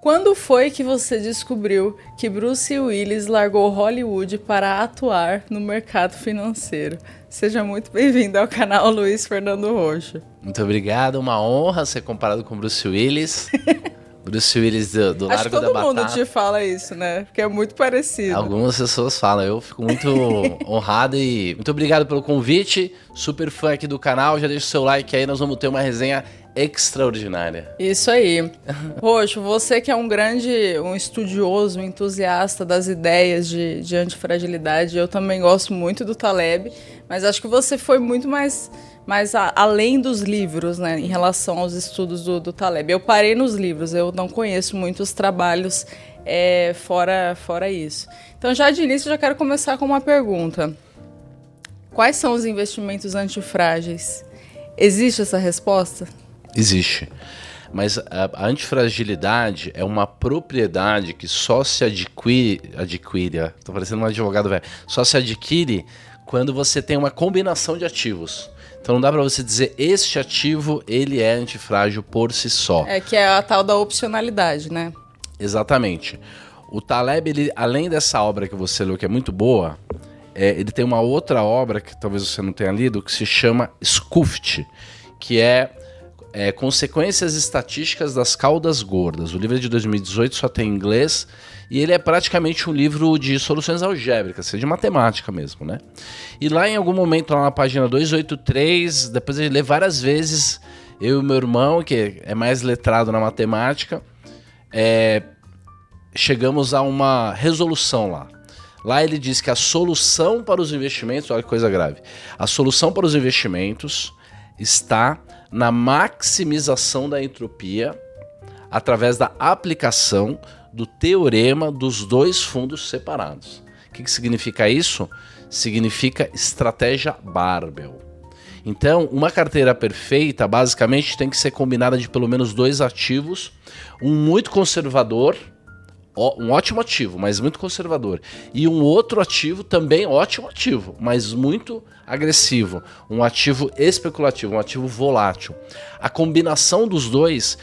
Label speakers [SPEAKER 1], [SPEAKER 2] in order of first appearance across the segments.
[SPEAKER 1] Quando foi que você descobriu que Bruce Willis largou Hollywood para atuar no mercado financeiro? Seja muito bem-vindo ao canal Luiz Fernando Roxo.
[SPEAKER 2] Muito obrigado, uma honra ser comparado com Bruce Willis. Bruce Willis do Largo da Batata.
[SPEAKER 1] Acho que todo mundo te fala isso, né? Porque é muito parecido.
[SPEAKER 2] Algumas pessoas falam, eu fico muito honrado e muito obrigado pelo convite. Super fã aqui do canal, já deixa o seu like aí, nós vamos ter uma resenha extraordinária.
[SPEAKER 1] Isso aí. Roxo, você que é um estudioso, um entusiasta das ideias de antifragilidade, eu também gosto muito do Taleb, mas acho que você foi muito mais além dos livros, né, em relação aos estudos do Taleb. Eu parei nos livros, eu não conheço muitos trabalhos fora isso. Então, já de início, já quero começar com uma pergunta. Quais são os investimentos antifrágeis? Existe essa resposta?
[SPEAKER 2] Existe. Mas a antifragilidade é uma propriedade que só se adquire, tô parecendo um advogado velho, só se adquire quando você tem uma combinação de ativos. Então não dá para você dizer este ativo, ele é antifrágil por si só.
[SPEAKER 1] Que é a tal da opcionalidade, né?
[SPEAKER 2] Exatamente. O Taleb, ele, além dessa obra que você leu, que é muito boa, ele tem uma outra obra que talvez você não tenha lido, que se chama Scuft, que é Consequências Estatísticas das Caudas Gordas. O livro é de 2018, só tem em inglês, e ele é praticamente um livro de soluções algébricas, de matemática mesmo, né? E lá em algum momento, lá na página 283, depois de ler várias vezes, eu e meu irmão, que é mais letrado na matemática, chegamos a uma resolução lá. Lá ele diz que a solução para os investimentos, olha que coisa grave, a solução para os investimentos está na maximização da entropia através da aplicação do teorema dos dois fundos separados. O que significa isso? Significa estratégia Barbell. Então, uma carteira perfeita basicamente tem que ser combinada de pelo menos dois ativos, um muito conservador, um ótimo ativo, mas muito conservador, e um outro ativo também ótimo ativo, mas muito agressivo, um ativo especulativo, um ativo volátil. A combinação dos dois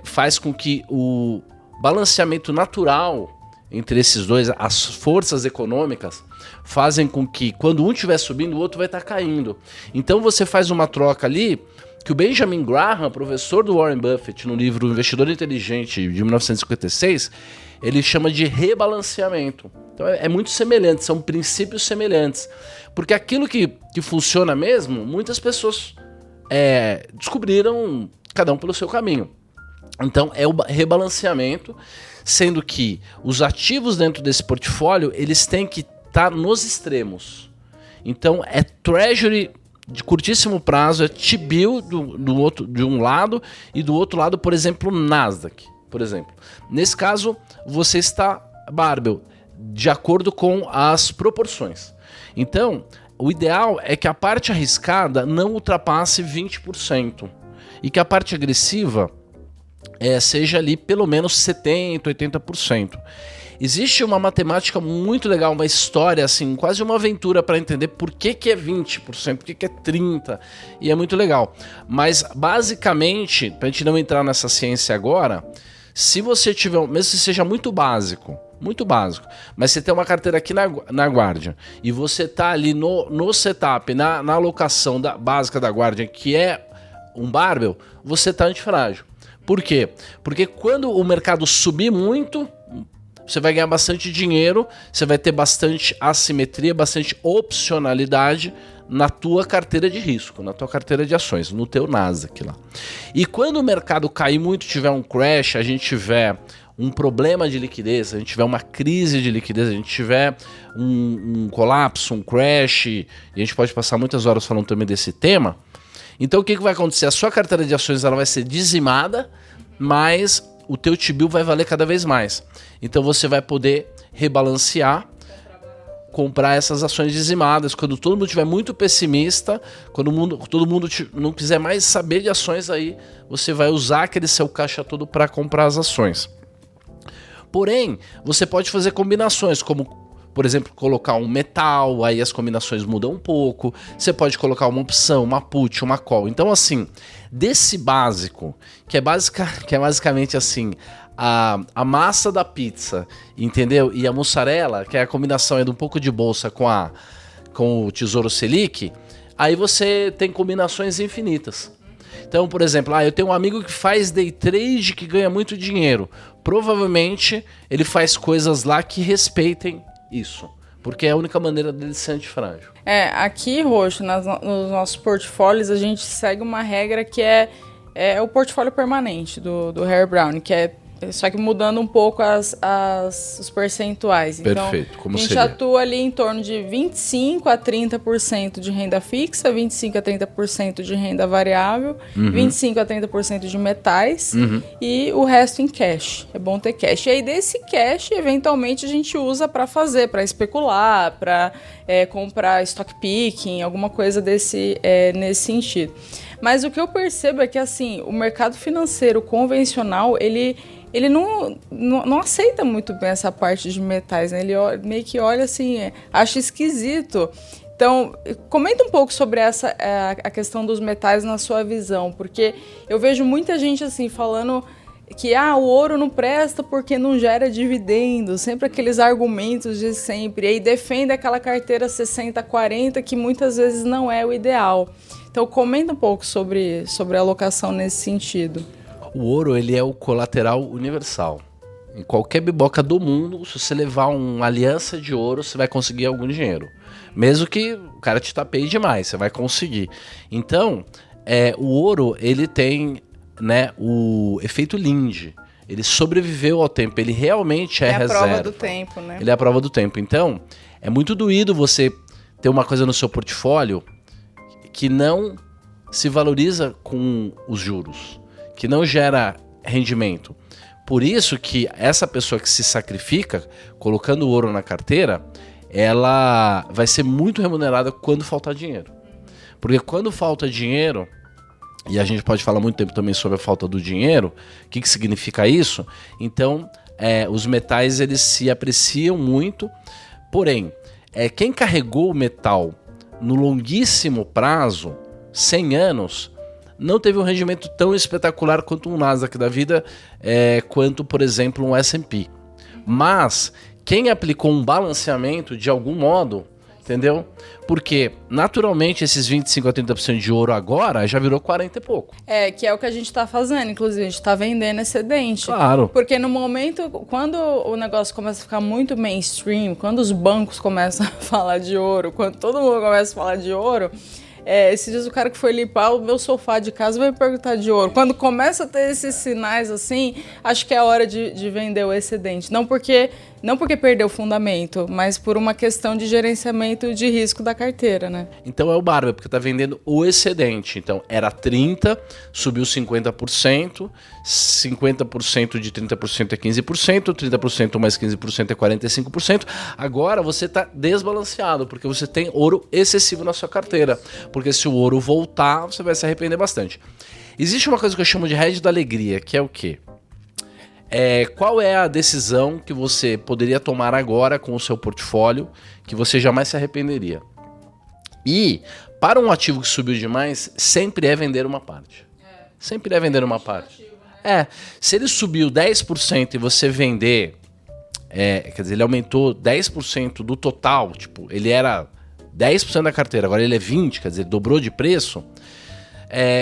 [SPEAKER 2] faz com que o balanceamento natural entre esses dois, as forças econômicas, fazem com que quando um estiver subindo, o outro vai estar caindo. Então você faz uma troca ali que o Benjamin Graham, professor do Warren Buffett, no livro Investidor Inteligente, de 1956, ele chama de rebalanceamento. Então é muito semelhante, são princípios semelhantes. Porque aquilo que funciona mesmo, muitas pessoas descobriram, cada um pelo seu caminho. Então é o rebalanceamento, sendo que os ativos dentro desse portfólio, eles têm que estar nos extremos. Então é Treasury de curtíssimo prazo, é T-bill de um lado e do outro lado, por exemplo, Nasdaq. Por exemplo. Nesse caso, você está barbell, de acordo com as proporções. Então, o ideal é que a parte arriscada não ultrapasse 20% e que a parte agressiva seja ali pelo menos 70%, 80%. Existe uma matemática muito legal, uma história, assim, quase uma aventura para entender por que é 20%, por que é 30%, e é muito legal. Mas, basicamente, para a gente não entrar nessa ciência agora, se você tiver, mesmo que seja muito básico, mas você tem uma carteira aqui na Guardian, e você tá ali no setup, na alocação básica da Guardian, que é um barbell, você tá antifrágil. Por quê? Porque quando o mercado subir muito, você vai ganhar bastante dinheiro, você vai ter bastante assimetria, bastante opcionalidade na tua carteira de risco, na tua carteira de ações, no teu Nasdaq lá. E quando o mercado cair muito, tiver um crash, a gente tiver um problema de liquidez, a gente tiver uma crise de liquidez, a gente tiver um colapso, um crash, e a gente pode passar muitas horas falando também desse tema, então o que vai acontecer? A sua carteira de ações ela vai ser dizimada, mas o teu T-bill vai valer cada vez mais. Então você vai poder rebalancear, comprar essas ações dizimadas. Quando todo mundo estiver muito pessimista, quando todo mundo não quiser mais saber de ações, aí você vai usar aquele seu caixa todo para comprar as ações. Porém, você pode fazer combinações, como por exemplo, colocar um metal, aí as combinações mudam um pouco. Você pode colocar uma opção, uma put, uma call. Então, assim, desse básico, que é basicamente assim, a massa da pizza, entendeu? E a mussarela, que é a combinação de um pouco de bolsa com o Tesouro Selic, aí você tem combinações infinitas. Então, por exemplo, eu tenho um amigo que faz day trade que ganha muito dinheiro. Provavelmente ele faz coisas lá que respeitem isso, porque é a única maneira dele ser antifrágil.
[SPEAKER 1] Aqui, Roxo, nos nossos portfólios, a gente segue uma regra que é o portfólio permanente do Harry Browne, que é só que mudando um pouco os percentuais.
[SPEAKER 2] Perfeito.
[SPEAKER 1] Então,
[SPEAKER 2] como
[SPEAKER 1] a gente
[SPEAKER 2] seria?
[SPEAKER 1] atua ali em torno de 25% a 30% de renda fixa, 25% a 30% de renda variável, 25% a 30% de metais e o resto em cash. É bom ter cash. E aí desse cash, eventualmente, a gente usa para especular, para comprar stock picking, alguma coisa nesse sentido. Mas o que eu percebo é que assim, o mercado financeiro convencional, ele não aceita muito bem essa parte de metais, né? Ele meio que olha assim, acha esquisito. Então, comenta um pouco sobre a questão dos metais na sua visão, porque eu vejo muita gente assim falando que o ouro não presta porque não gera dividendo, sempre aqueles argumentos de sempre, e aí defende aquela carteira 60-40 que muitas vezes não é o ideal. Então, comenta um pouco sobre a alocação nesse sentido.
[SPEAKER 2] O ouro, ele é o colateral universal. Em qualquer biboca do mundo, se você levar uma aliança de ouro, você vai conseguir algum dinheiro. Mesmo que o cara te tapeie demais, você vai conseguir. Então, o ouro, ele tem, né, o efeito Linde. Ele sobreviveu ao tempo, ele realmente é reserva.
[SPEAKER 1] É a prova do tempo, né?
[SPEAKER 2] Ele é a prova do tempo. Então, é muito doído você ter uma coisa no seu portfólio que não se valoriza com os juros, que não gera rendimento. Por isso que essa pessoa que se sacrifica, colocando ouro na carteira, ela vai ser muito remunerada quando faltar dinheiro. Porque quando falta dinheiro, e a gente pode falar muito tempo também sobre a falta do dinheiro, o que significa isso? Então, os metais eles se apreciam muito, porém, quem carregou o metal no longuíssimo prazo, 100 anos, não teve um rendimento tão espetacular quanto um Nasdaq da vida, quanto, por exemplo, um S&P. Mas quem aplicou um balanceamento de algum modo, entendeu? Porque, naturalmente, esses 25% a 30% de ouro agora já virou 40 e pouco.
[SPEAKER 1] Que é o que a gente está fazendo, inclusive, a gente está vendendo excedente.
[SPEAKER 2] Claro.
[SPEAKER 1] Porque no momento, quando o negócio começa a ficar muito mainstream, quando os bancos começam a falar de ouro, quando todo mundo começa a falar de ouro, esses dias o cara que foi limpar o meu sofá de casa vai me perguntar de ouro. Quando começa a ter esses sinais assim, acho que é a hora de vender o excedente. Não porque perdeu o fundamento, mas por uma questão de gerenciamento de risco da carteira, né?
[SPEAKER 2] Então é o barba, porque tá vendendo o excedente. Então era 30%, subiu 50%, 50% de 30% é 15%, 30% mais 15% é 45%. Agora você tá desbalanceado, porque você tem ouro excessivo na sua carteira. Porque se o ouro voltar, você vai se arrepender bastante. Existe uma coisa que eu chamo de hedge da alegria, que é o quê? Qual é a decisão que você poderia tomar agora com o seu portfólio que você jamais se arrependeria? E, para um ativo que subiu demais, sempre é vender uma parte. Sempre é vender uma parte. Se ele subiu 10% e você vender, quer dizer, ele aumentou 10% do total, tipo, ele era 10% da carteira, agora ele é 20%, quer dizer, dobrou de preço,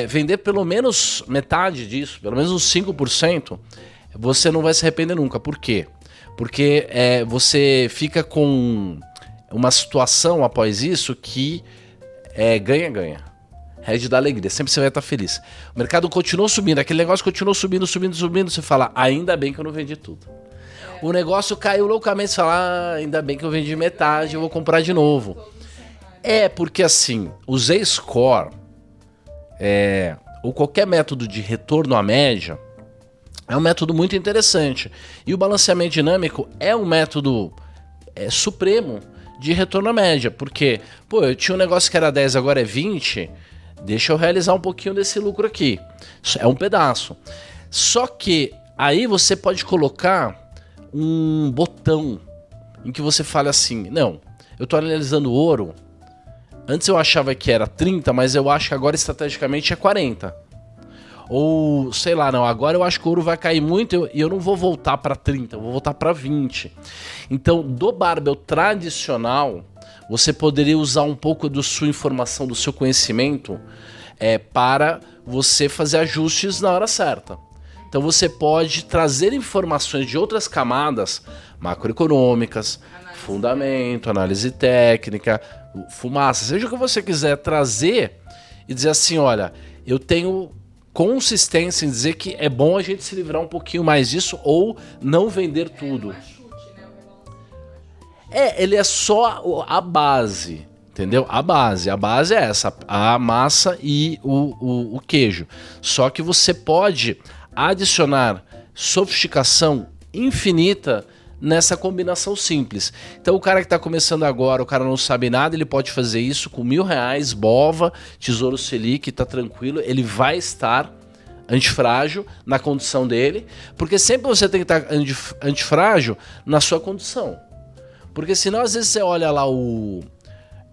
[SPEAKER 2] vender pelo menos metade disso, pelo menos uns 5%, você não vai se arrepender nunca. Por quê? Porque você fica com uma situação após isso que ganha-ganha. Hedge da alegria, sempre você vai estar feliz. O mercado continuou subindo, aquele negócio continuou subindo, você fala, ainda bem que eu não vendi tudo. O negócio caiu loucamente, você fala, ainda bem que eu vendi metade, eu vou comprar de novo. Porque assim, o Z-Score, ou qualquer método de retorno à média, é um método muito interessante. E o balanceamento dinâmico é um método supremo de retorno à média. Porque, eu tinha um negócio que era 10, agora é 20, deixa eu realizar um pouquinho desse lucro aqui. É um pedaço. Só que aí você pode colocar um botão em que você fale assim, não, eu tô analisando ouro, antes eu achava que era 30, mas eu acho que agora estrategicamente é 40. Ou, sei lá, não, agora eu acho que o ouro vai cair muito e eu não vou voltar para 30, eu vou voltar para 20. Então, do barbell tradicional, você poderia usar um pouco da sua informação, do seu conhecimento, para você fazer ajustes na hora certa. Então você pode trazer informações de outras camadas macroeconômicas, fundamento, análise técnica, fumaça, seja o que você quiser trazer e dizer assim, olha, eu tenho consistência em dizer que é bom a gente se livrar um pouquinho mais disso ou não vender tudo. Ele é só a base, entendeu? A base é essa, a massa e o queijo. Só que você pode adicionar sofisticação infinita nessa combinação simples. Então o cara que está começando agora, o cara não sabe nada, ele pode fazer isso com R$1.000, Bova, Tesouro Selic, tá tranquilo, ele vai estar antifrágil na condição dele, porque sempre você tem que estar antifrágil na sua condição. Porque senão às vezes você olha lá o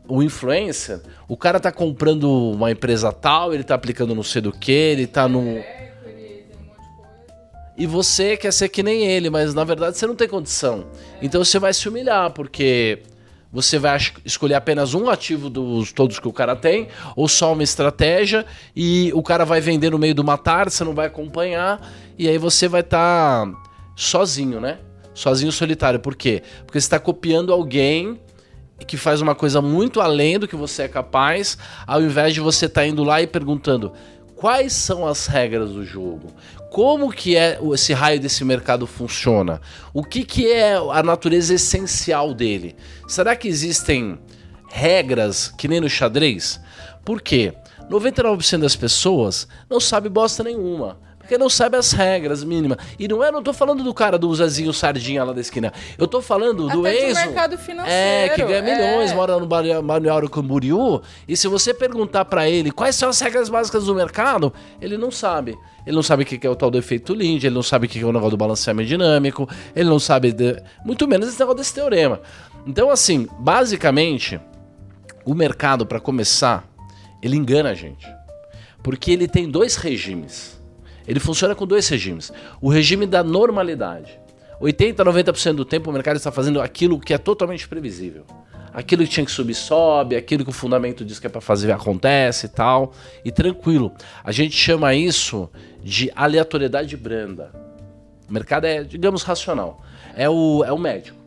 [SPEAKER 2] influencer, o cara tá comprando uma empresa tal, ele tá aplicando não sei do que, ele tá no... E você quer ser que nem ele, mas na verdade você não tem condição. Então você vai se humilhar, porque você vai escolher apenas um ativo dos todos que o cara tem, ou só uma estratégia, e o cara vai vender no meio de uma tarde, você não vai acompanhar, e aí você vai estar sozinho, né? Sozinho, solitário. Por quê? Porque você está copiando alguém que faz uma coisa muito além do que você é capaz, ao invés de você estar indo lá e perguntando quais são as regras do jogo, como que esse raio desse mercado funciona, o que é a natureza essencial dele. Será que existem regras que nem no xadrez? Por quê? 99% das pessoas não sabe bosta nenhuma. Porque não sabe as regras mínimas. E não tô falando do cara do Zezinho Sardinha lá da esquina. Eu tô falando do Enzo.
[SPEAKER 1] Mercado financeiro.
[SPEAKER 2] Que ganha milhões, mora no Balneário Camboriú. E se você perguntar pra ele quais são as regras básicas do mercado, ele não sabe. Ele não sabe o que é o tal do efeito Linde, ele não sabe o que é o negócio do balanceamento dinâmico, ele não sabe, muito menos esse negócio desse teorema. Então, assim, basicamente, o mercado, pra começar, ele engana a gente. Porque ele tem dois regimes. Ele funciona com dois regimes. O regime da normalidade. 80%, 90% do tempo o mercado está fazendo aquilo que é totalmente previsível. Aquilo que tinha que subir, sobe. Aquilo que o fundamento diz que é para fazer, acontece e tal. E tranquilo. A gente chama isso de aleatoriedade branda. O mercado é, digamos, racional. É o médico.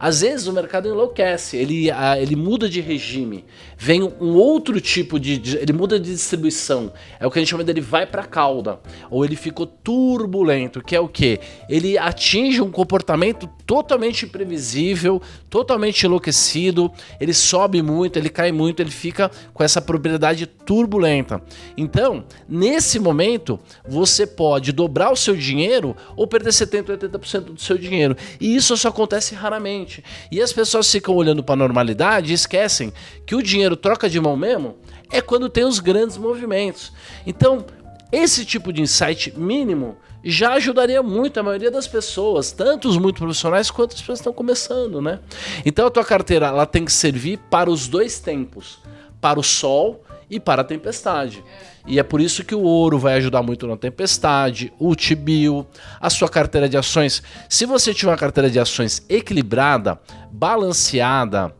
[SPEAKER 2] Às vezes o mercado enlouquece, ele muda de regime, vem um outro tipo ele muda de distribuição, é o que a gente chama dele vai para cauda, ou ele ficou turbulento, que é o quê? Ele atinge um comportamento totalmente imprevisível, totalmente enlouquecido, ele sobe muito, ele cai muito, ele fica com essa propriedade turbulenta. Então, nesse momento, você pode dobrar o seu dinheiro ou perder 70%, 80% do seu dinheiro, e isso só acontece raramente. E as pessoas ficam olhando para a normalidade e esquecem que o dinheiro troca de mão mesmo é quando tem os grandes movimentos. Então, esse tipo de insight mínimo já ajudaria muito a maioria das pessoas, tanto os muito profissionais quanto as pessoas que estão começando, né? Então a tua carteira ela tem que servir para os dois tempos, para o sol e para a tempestade. E é por isso que o ouro vai ajudar muito na tempestade, o T-bill, a sua carteira de ações. Se você tiver uma carteira de ações equilibrada, balanceada,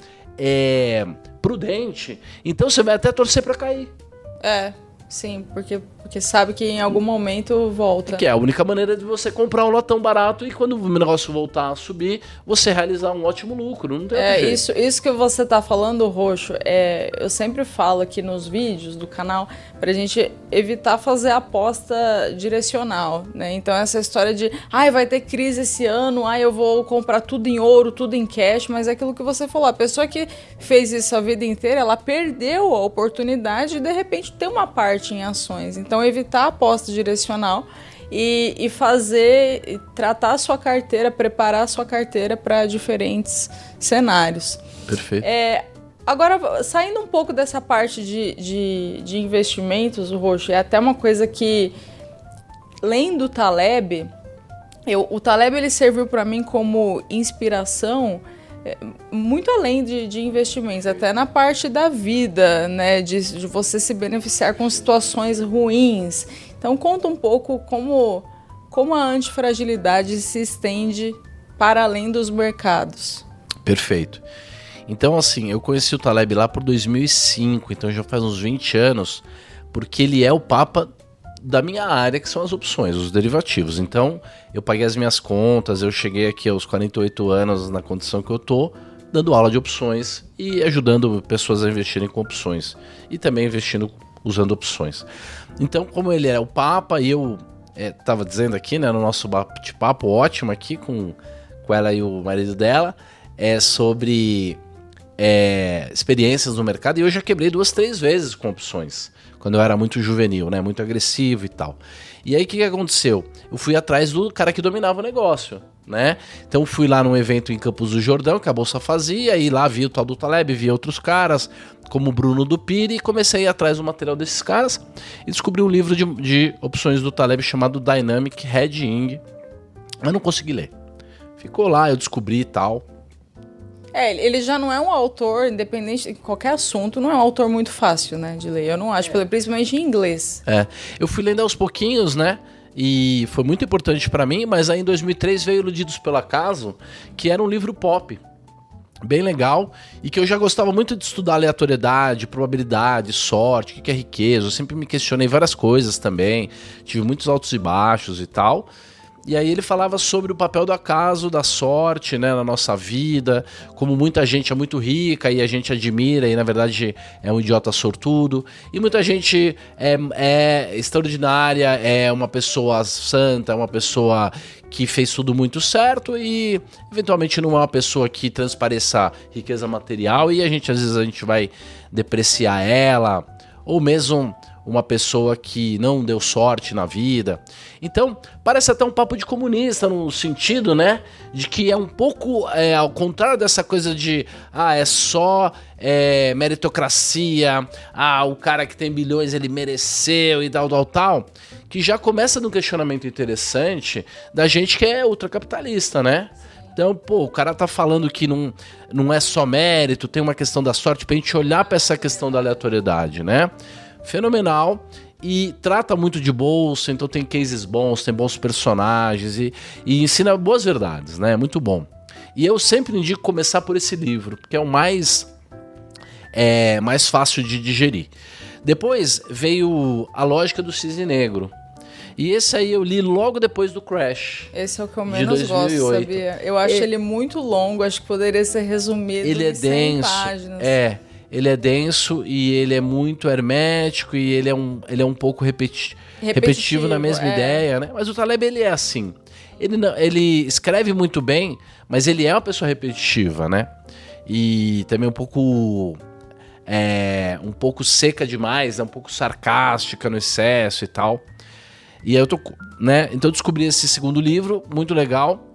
[SPEAKER 2] prudente, então você vai até torcer para cair.
[SPEAKER 1] Sim, porque sabe que em algum momento volta.
[SPEAKER 2] Que é a única maneira de você comprar um lotão barato e quando o negócio voltar a subir, você realizar um ótimo lucro. Não tem outro jeito.
[SPEAKER 1] Isso que você tá falando, Roxo, eu sempre falo aqui nos vídeos do canal pra gente evitar fazer aposta direcional, né? Então essa história de, vai ter crise esse ano, eu vou comprar tudo em ouro, tudo em cash, mas é aquilo que você falou, a pessoa que fez isso a vida inteira, ela perdeu a oportunidade de repente ter uma parte em ações. Então, evitar a aposta direcional e tratar a sua carteira, preparar a sua carteira para diferentes cenários.
[SPEAKER 2] Perfeito.
[SPEAKER 1] Agora, saindo um pouco dessa parte de investimentos, o Roxo, é até uma coisa que, lendo o Taleb, o Taleb ele serviu para mim como inspiração muito além de investimentos, até na parte da vida, né, de você se beneficiar com situações ruins. Então conta um pouco como a antifragilidade se estende para além dos mercados.
[SPEAKER 2] Perfeito. Então, assim, eu conheci o Taleb lá por 2005, então já faz uns 20 anos, porque ele é o papa da minha área, que são as opções, os derivativos. Então, eu paguei as minhas contas, eu cheguei aqui aos 48 anos na condição que eu tô, dando aula de opções e ajudando pessoas a investirem com opções. E também investindo usando opções. Então, como ele é o papa, e eu estava dizendo aqui, né, no nosso bate-papo ótimo aqui com ela e o marido dela, sobre experiências no mercado, e eu já quebrei 2, 3 vezes com opções, quando eu era muito juvenil, né, muito agressivo e tal. E aí o que aconteceu? Eu fui atrás do cara que dominava o negócio, né? Então fui lá num evento em Campos do Jordão, que a Bolsa fazia, e lá vi o tal do Taleb, vi outros caras, como o Bruno do Pire, e comecei a ir atrás do material desses caras, e descobri um livro de opções do Taleb chamado Dynamic Hedging, mas não consegui ler. Ficou lá, eu descobri e tal.
[SPEAKER 1] Ele já não é um autor, independente de qualquer assunto, não é um autor muito fácil, né, de ler. Eu não acho, principalmente em inglês.
[SPEAKER 2] Eu fui lendo aos pouquinhos, né, e foi muito importante pra mim, mas aí em 2003 veio Iludidos pelo Acaso, que era um livro pop, bem legal, e que eu já gostava muito de estudar aleatoriedade, probabilidade, sorte, o que é riqueza. Eu sempre me questionei várias coisas também, tive muitos altos e baixos e tal. E aí ele falava sobre o papel do acaso, da sorte, né, na nossa vida, como muita gente é muito rica e a gente admira e na verdade é um idiota sortudo, e muita gente é extraordinária, é uma pessoa santa, é uma pessoa que fez tudo muito certo e eventualmente não é uma pessoa que transpareça riqueza material e às vezes a gente vai depreciar ela, ou mesmo uma pessoa que não deu sorte na vida. Então, parece até um papo de comunista no sentido, né, de que é um pouco ao contrário dessa coisa de é só meritocracia, o cara que tem bilhões ele mereceu e tal, que já começa num questionamento interessante da gente que é ultracapitalista, né? Então, o cara tá falando que não é só mérito, tem uma questão da sorte, pra gente olhar pra essa questão da aleatoriedade, né? Fenomenal, e trata muito de bolsa, então tem cases bons, tem bons personagens e ensina boas verdades, né? Muito bom. E eu sempre indico começar por esse livro, porque é o mais fácil de digerir. Depois veio A Lógica do Cisne Negro. E esse aí eu li logo depois do Crash.
[SPEAKER 1] Esse é o que eu menos gosto, sabia? Eu acho ele muito longo, acho que poderia ser resumido em 100 páginas.
[SPEAKER 2] Ele é denso e ele é muito hermético e ele é um pouco repetitivo na mesma ideia, né? Mas o Taleb, ele é assim. Ele escreve muito bem, mas ele é uma pessoa repetitiva, né? E também um pouco seca demais, um pouco sarcástica no excesso e tal. E aí então eu descobri esse segundo livro, muito legal.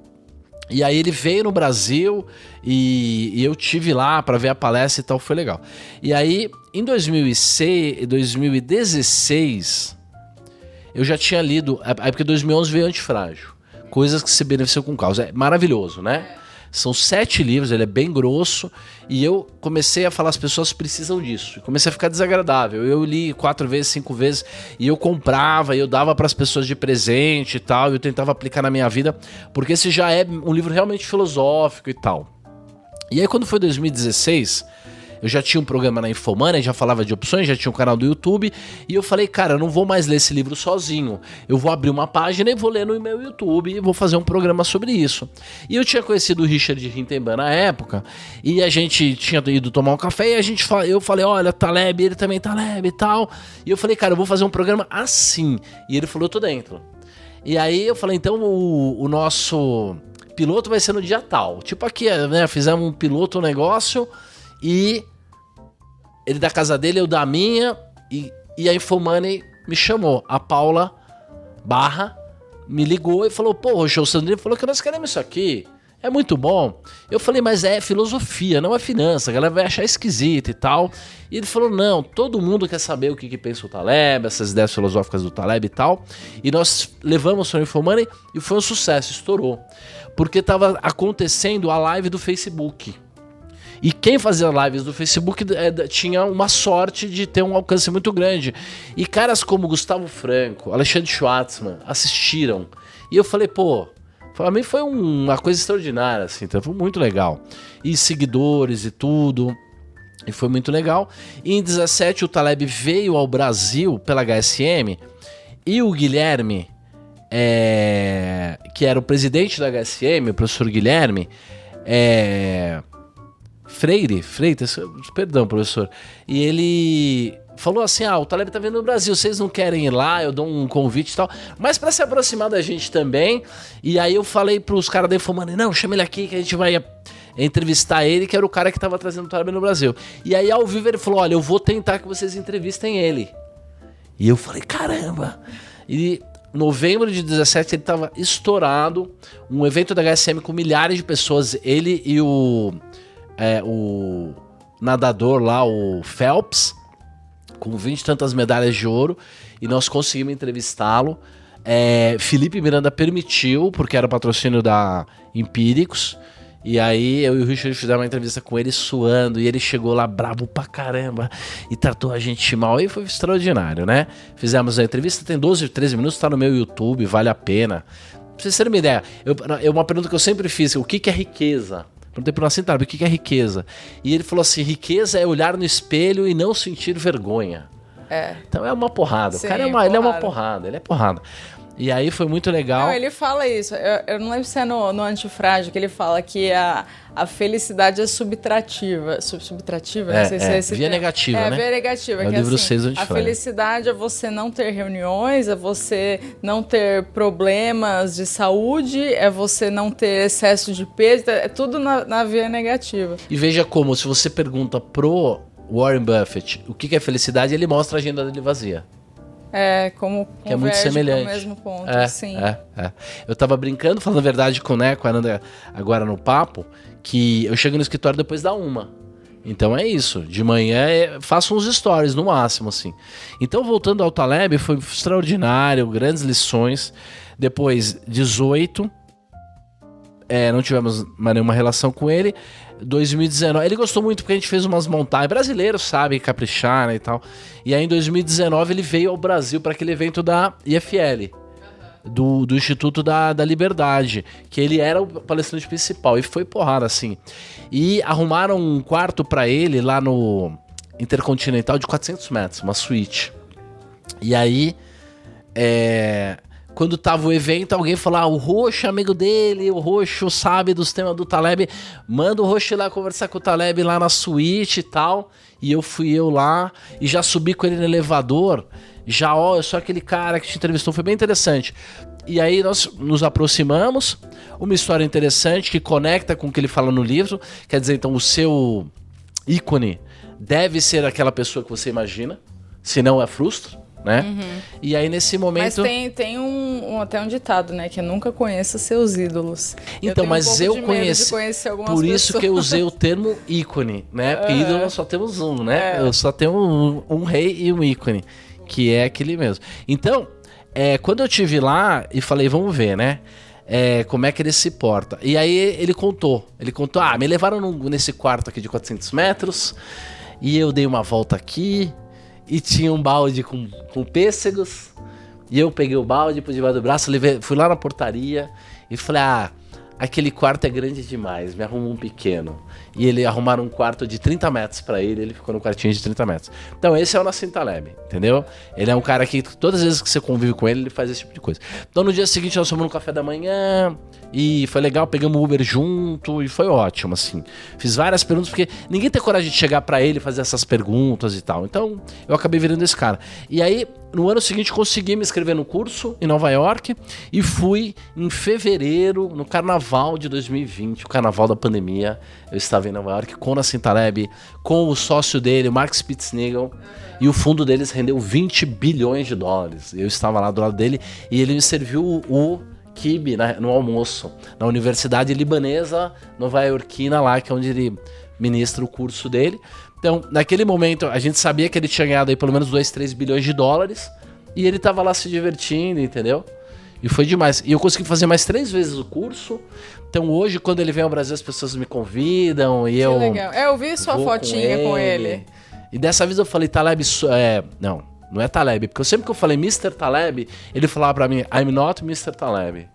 [SPEAKER 2] E aí ele veio no Brasil e eu tive lá para ver a palestra e tal, foi legal. E aí, em 2016, eu já tinha lido, aí porque em 2011 veio Antifrágil, Coisas que se beneficiam com causa. É maravilhoso, né? São 7 livros, ele é bem grosso, e eu comecei a falar, as pessoas precisam disso. Comecei a ficar desagradável. Eu li 4 vezes, 5 vezes, e eu comprava, e eu dava para as pessoas de presente e tal, e eu tentava aplicar na minha vida, porque esse já é um livro realmente filosófico e tal. E aí quando foi 2016, eu já tinha um programa na Infomania, já falava de opções, já tinha um canal do YouTube, e eu falei, cara, eu não vou mais ler esse livro sozinho, eu vou abrir uma página e vou ler no meu YouTube e vou fazer um programa sobre isso. E eu tinha conhecido o Richard Rintenban na época, e a gente tinha ido tomar um café, e eu falei, olha, Taleb, ele também Taleb e tal, e eu falei, cara, eu vou fazer um programa assim, e ele falou, eu tô dentro. E aí eu falei, então o nosso piloto vai ser no dia tal, tipo aqui, né, fizemos um piloto, um negócio, e ele da casa dele, eu da minha, e a Infomani me chamou. A Paula Barra me ligou e falou, pô, o Sandrine falou que nós queremos isso aqui. é muito bom. Eu falei, mas é filosofia, não é finança, a galera vai achar esquisito e tal. E ele falou, não, todo mundo quer saber o que pensa o Taleb, essas ideias filosóficas do Taleb e tal. E nós levamos o Infomoney e foi um sucesso, estourou. Porque estava acontecendo a live do Facebook. E quem fazia lives do Facebook tinha uma sorte de ter um alcance muito grande. E caras como Gustavo Franco, Alexandre Schwartzman assistiram. E eu falei, pô, pra mim foi uma coisa extraordinária, assim, então foi muito legal. E seguidores e tudo, e foi muito legal. E em 2017 o Taleb veio ao Brasil pela HSM, e o Guilherme, que era o presidente da HSM, o professor Guilherme, Freitas, perdão, professor, e ele falou assim, o Taleb tá vindo no Brasil, vocês não querem ir lá, eu dou um convite e tal, mas pra se aproximar da gente também. E aí eu falei pros caras da Infomoney, não, chama ele aqui que a gente vai entrevistar ele, que era o cara que tava trazendo o Taleb no Brasil. E aí ao vivo ele falou, olha, eu vou tentar que vocês entrevistem ele. E eu falei, caramba. E novembro de 2017 ele tava estourado, um evento da HSM com milhares de pessoas, ele e o nadador lá, o Phelps, com 20 e tantas medalhas de ouro, e nós conseguimos entrevistá-lo. Felipe Miranda permitiu, porque era patrocínio da Empíricos, e aí eu e o Richard fizemos uma entrevista com ele suando, e ele chegou lá bravo pra caramba, e tratou a gente mal, e foi extraordinário, né? Fizemos a entrevista, tem 12, 13 minutos, tá no meu YouTube, vale a pena. Pra vocês terem uma ideia, uma pergunta que eu sempre fiz, o que é riqueza? Perguntei para o Nassim Taleb, o que é riqueza? E ele falou assim, riqueza é olhar no espelho e não sentir vergonha. Então é uma porrada. Sim, o cara ele é uma porrada, ele é porrada. E aí foi muito legal.
[SPEAKER 1] Não, ele fala isso, eu não lembro se é no Antifrágil, que ele fala que a felicidade é subtrativa. Subtrativa? Não sei se é esse
[SPEAKER 2] via
[SPEAKER 1] termo.
[SPEAKER 2] Negativa, né?
[SPEAKER 1] Via negativa.
[SPEAKER 2] É o
[SPEAKER 1] que
[SPEAKER 2] livro
[SPEAKER 1] assim,
[SPEAKER 2] 6 do
[SPEAKER 1] a
[SPEAKER 2] Antifrágil.
[SPEAKER 1] felicidade é você não ter reuniões, é você não ter problemas de saúde, é você não ter excesso de peso, é tudo na via negativa.
[SPEAKER 2] E veja como, se você pergunta pro Warren Buffett o que é felicidade, ele mostra a agenda dele vazia.
[SPEAKER 1] Como
[SPEAKER 2] que é muito semelhante.
[SPEAKER 1] No mesmo ponto, sim.
[SPEAKER 2] Eu tava brincando, falando a verdade com a Ananda agora no papo, que eu chego no escritório depois da 1. Então é isso, de manhã faço uns stories no máximo, assim. Então voltando ao Taleb, foi extraordinário, grandes lições. Depois, 18, não tivemos mais nenhuma relação com ele. 2019, ele gostou muito porque a gente fez umas montagens, brasileiros sabem caprichar, né, e tal. E aí em 2019 ele veio ao Brasil para aquele evento da IFL, do Instituto da Liberdade, que ele era o palestrante principal, e foi porrada, assim. E arrumaram um quarto para ele lá no Intercontinental de 400 metros, uma suíte. E aí, quando tava o evento, alguém falou, o Roxo é amigo dele, o Roxo sabe dos temas do Taleb, manda o Roxo ir lá conversar com o Taleb lá na suíte e tal. E eu fui lá e já subi com ele no elevador, eu sou aquele cara que te entrevistou, foi bem interessante. E aí nós nos aproximamos, uma história interessante que conecta com o que ele fala no livro, quer dizer, então o seu ícone deve ser aquela pessoa que você imagina, senão é frustro. Né? Uhum. E aí nesse momento...
[SPEAKER 1] Mas tem até um ditado, né? Que nunca conheça seus ídolos.
[SPEAKER 2] Então, mas eu conheci... Por isso
[SPEAKER 1] pessoas.
[SPEAKER 2] Que eu usei o termo ícone, né? Porque ídolo nós só temos um, né? Eu só tenho um rei e um ícone, que é aquele mesmo. Então, quando eu estive lá e falei, vamos ver, né? Como é que ele se porta. E aí ele contou, me levaram nesse quarto aqui de 400 metros e eu dei uma volta aqui e tinha um balde com pêssegos, e eu peguei o balde, pus debaixo do braço, fui lá na portaria e falei, aquele quarto é grande demais, me arruma um pequeno. E ele arrumaram um quarto de 30 metros pra ele ficou no quartinho de 30 metros. Então esse é o Nassim Taleb, entendeu? Ele é um cara que todas as vezes que você convive com ele faz esse tipo de coisa. Então no dia seguinte nós fomos no café da manhã, e foi legal, pegamos o Uber junto, e foi ótimo, assim. Fiz várias perguntas, porque ninguém tem coragem de chegar pra ele e fazer essas perguntas e tal. Então eu acabei virando esse cara. E aí, no ano seguinte, consegui me inscrever no curso em Nova York, e fui em fevereiro, no carnaval de 2020, o carnaval da pandemia. Eu estava em Nova York com o Nassim Taleb, com o sócio dele, o Mark Spitznagel, e o fundo deles rendeu $20 bilhões. Eu estava lá do lado dele e ele me serviu o quibe no almoço, na Universidade Libanesa Nova-Iorquina lá, que é onde ele ministra o curso dele. Então, naquele momento, a gente sabia que ele tinha ganhado aí pelo menos 2, 3 bilhões de dólares, e ele tava lá se divertindo, entendeu? E foi demais. E eu consegui fazer mais 3 vezes o curso. Então hoje, quando ele vem ao Brasil, as pessoas me convidam e
[SPEAKER 1] que
[SPEAKER 2] eu...
[SPEAKER 1] legal. Eu vi sua fotinha com ele.
[SPEAKER 2] E dessa vez eu falei, Taleb... Não é Taleb. Porque sempre que eu falei Mr. Taleb, ele falava pra mim, I'm not Mr. Taleb.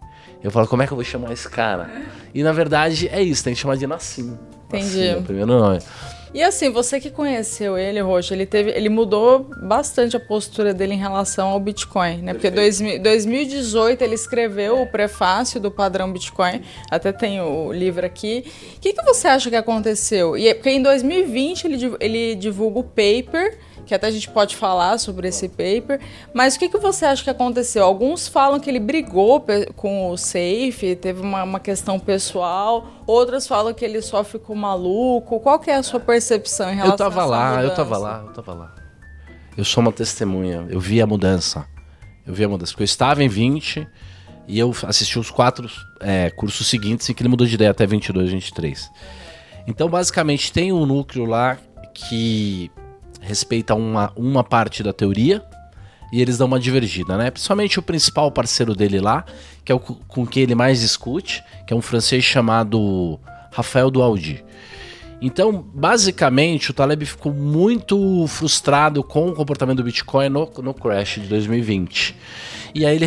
[SPEAKER 2] Eu falo, como é que eu vou chamar esse cara? E na verdade é isso, tem que chamar de Nassim.
[SPEAKER 1] Entendi.
[SPEAKER 2] Nassim é o primeiro nome.
[SPEAKER 1] E assim, você que conheceu ele, Roxo, ele mudou bastante a postura dele em relação ao Bitcoin, né? Porque em 2018 ele escreveu o prefácio do padrão Bitcoin, até tem o livro aqui. O que você acha que aconteceu? Porque em 2020 ele divulga o paper, que até a gente pode falar sobre esse paper, mas o que você acha que aconteceu? Alguns falam que ele brigou com o Safe, teve uma questão pessoal, outros falam que ele só ficou maluco. Qual que é a sua percepção em relação a essa mudança?
[SPEAKER 2] Eu tava lá. Eu sou uma testemunha, eu vi a mudança. Porque eu estava em 20 e eu assisti os 4 cursos seguintes em que ele mudou de ideia até 22, 23. Então, basicamente, tem um núcleo lá que respeita uma parte da teoria e eles dão uma divergida, né? Principalmente o principal parceiro dele lá, que é o com quem ele mais discute, que é um francês chamado Raphael Doualdi. Então, basicamente, o Taleb ficou muito frustrado com o comportamento do Bitcoin no crash de 2020. E aí ele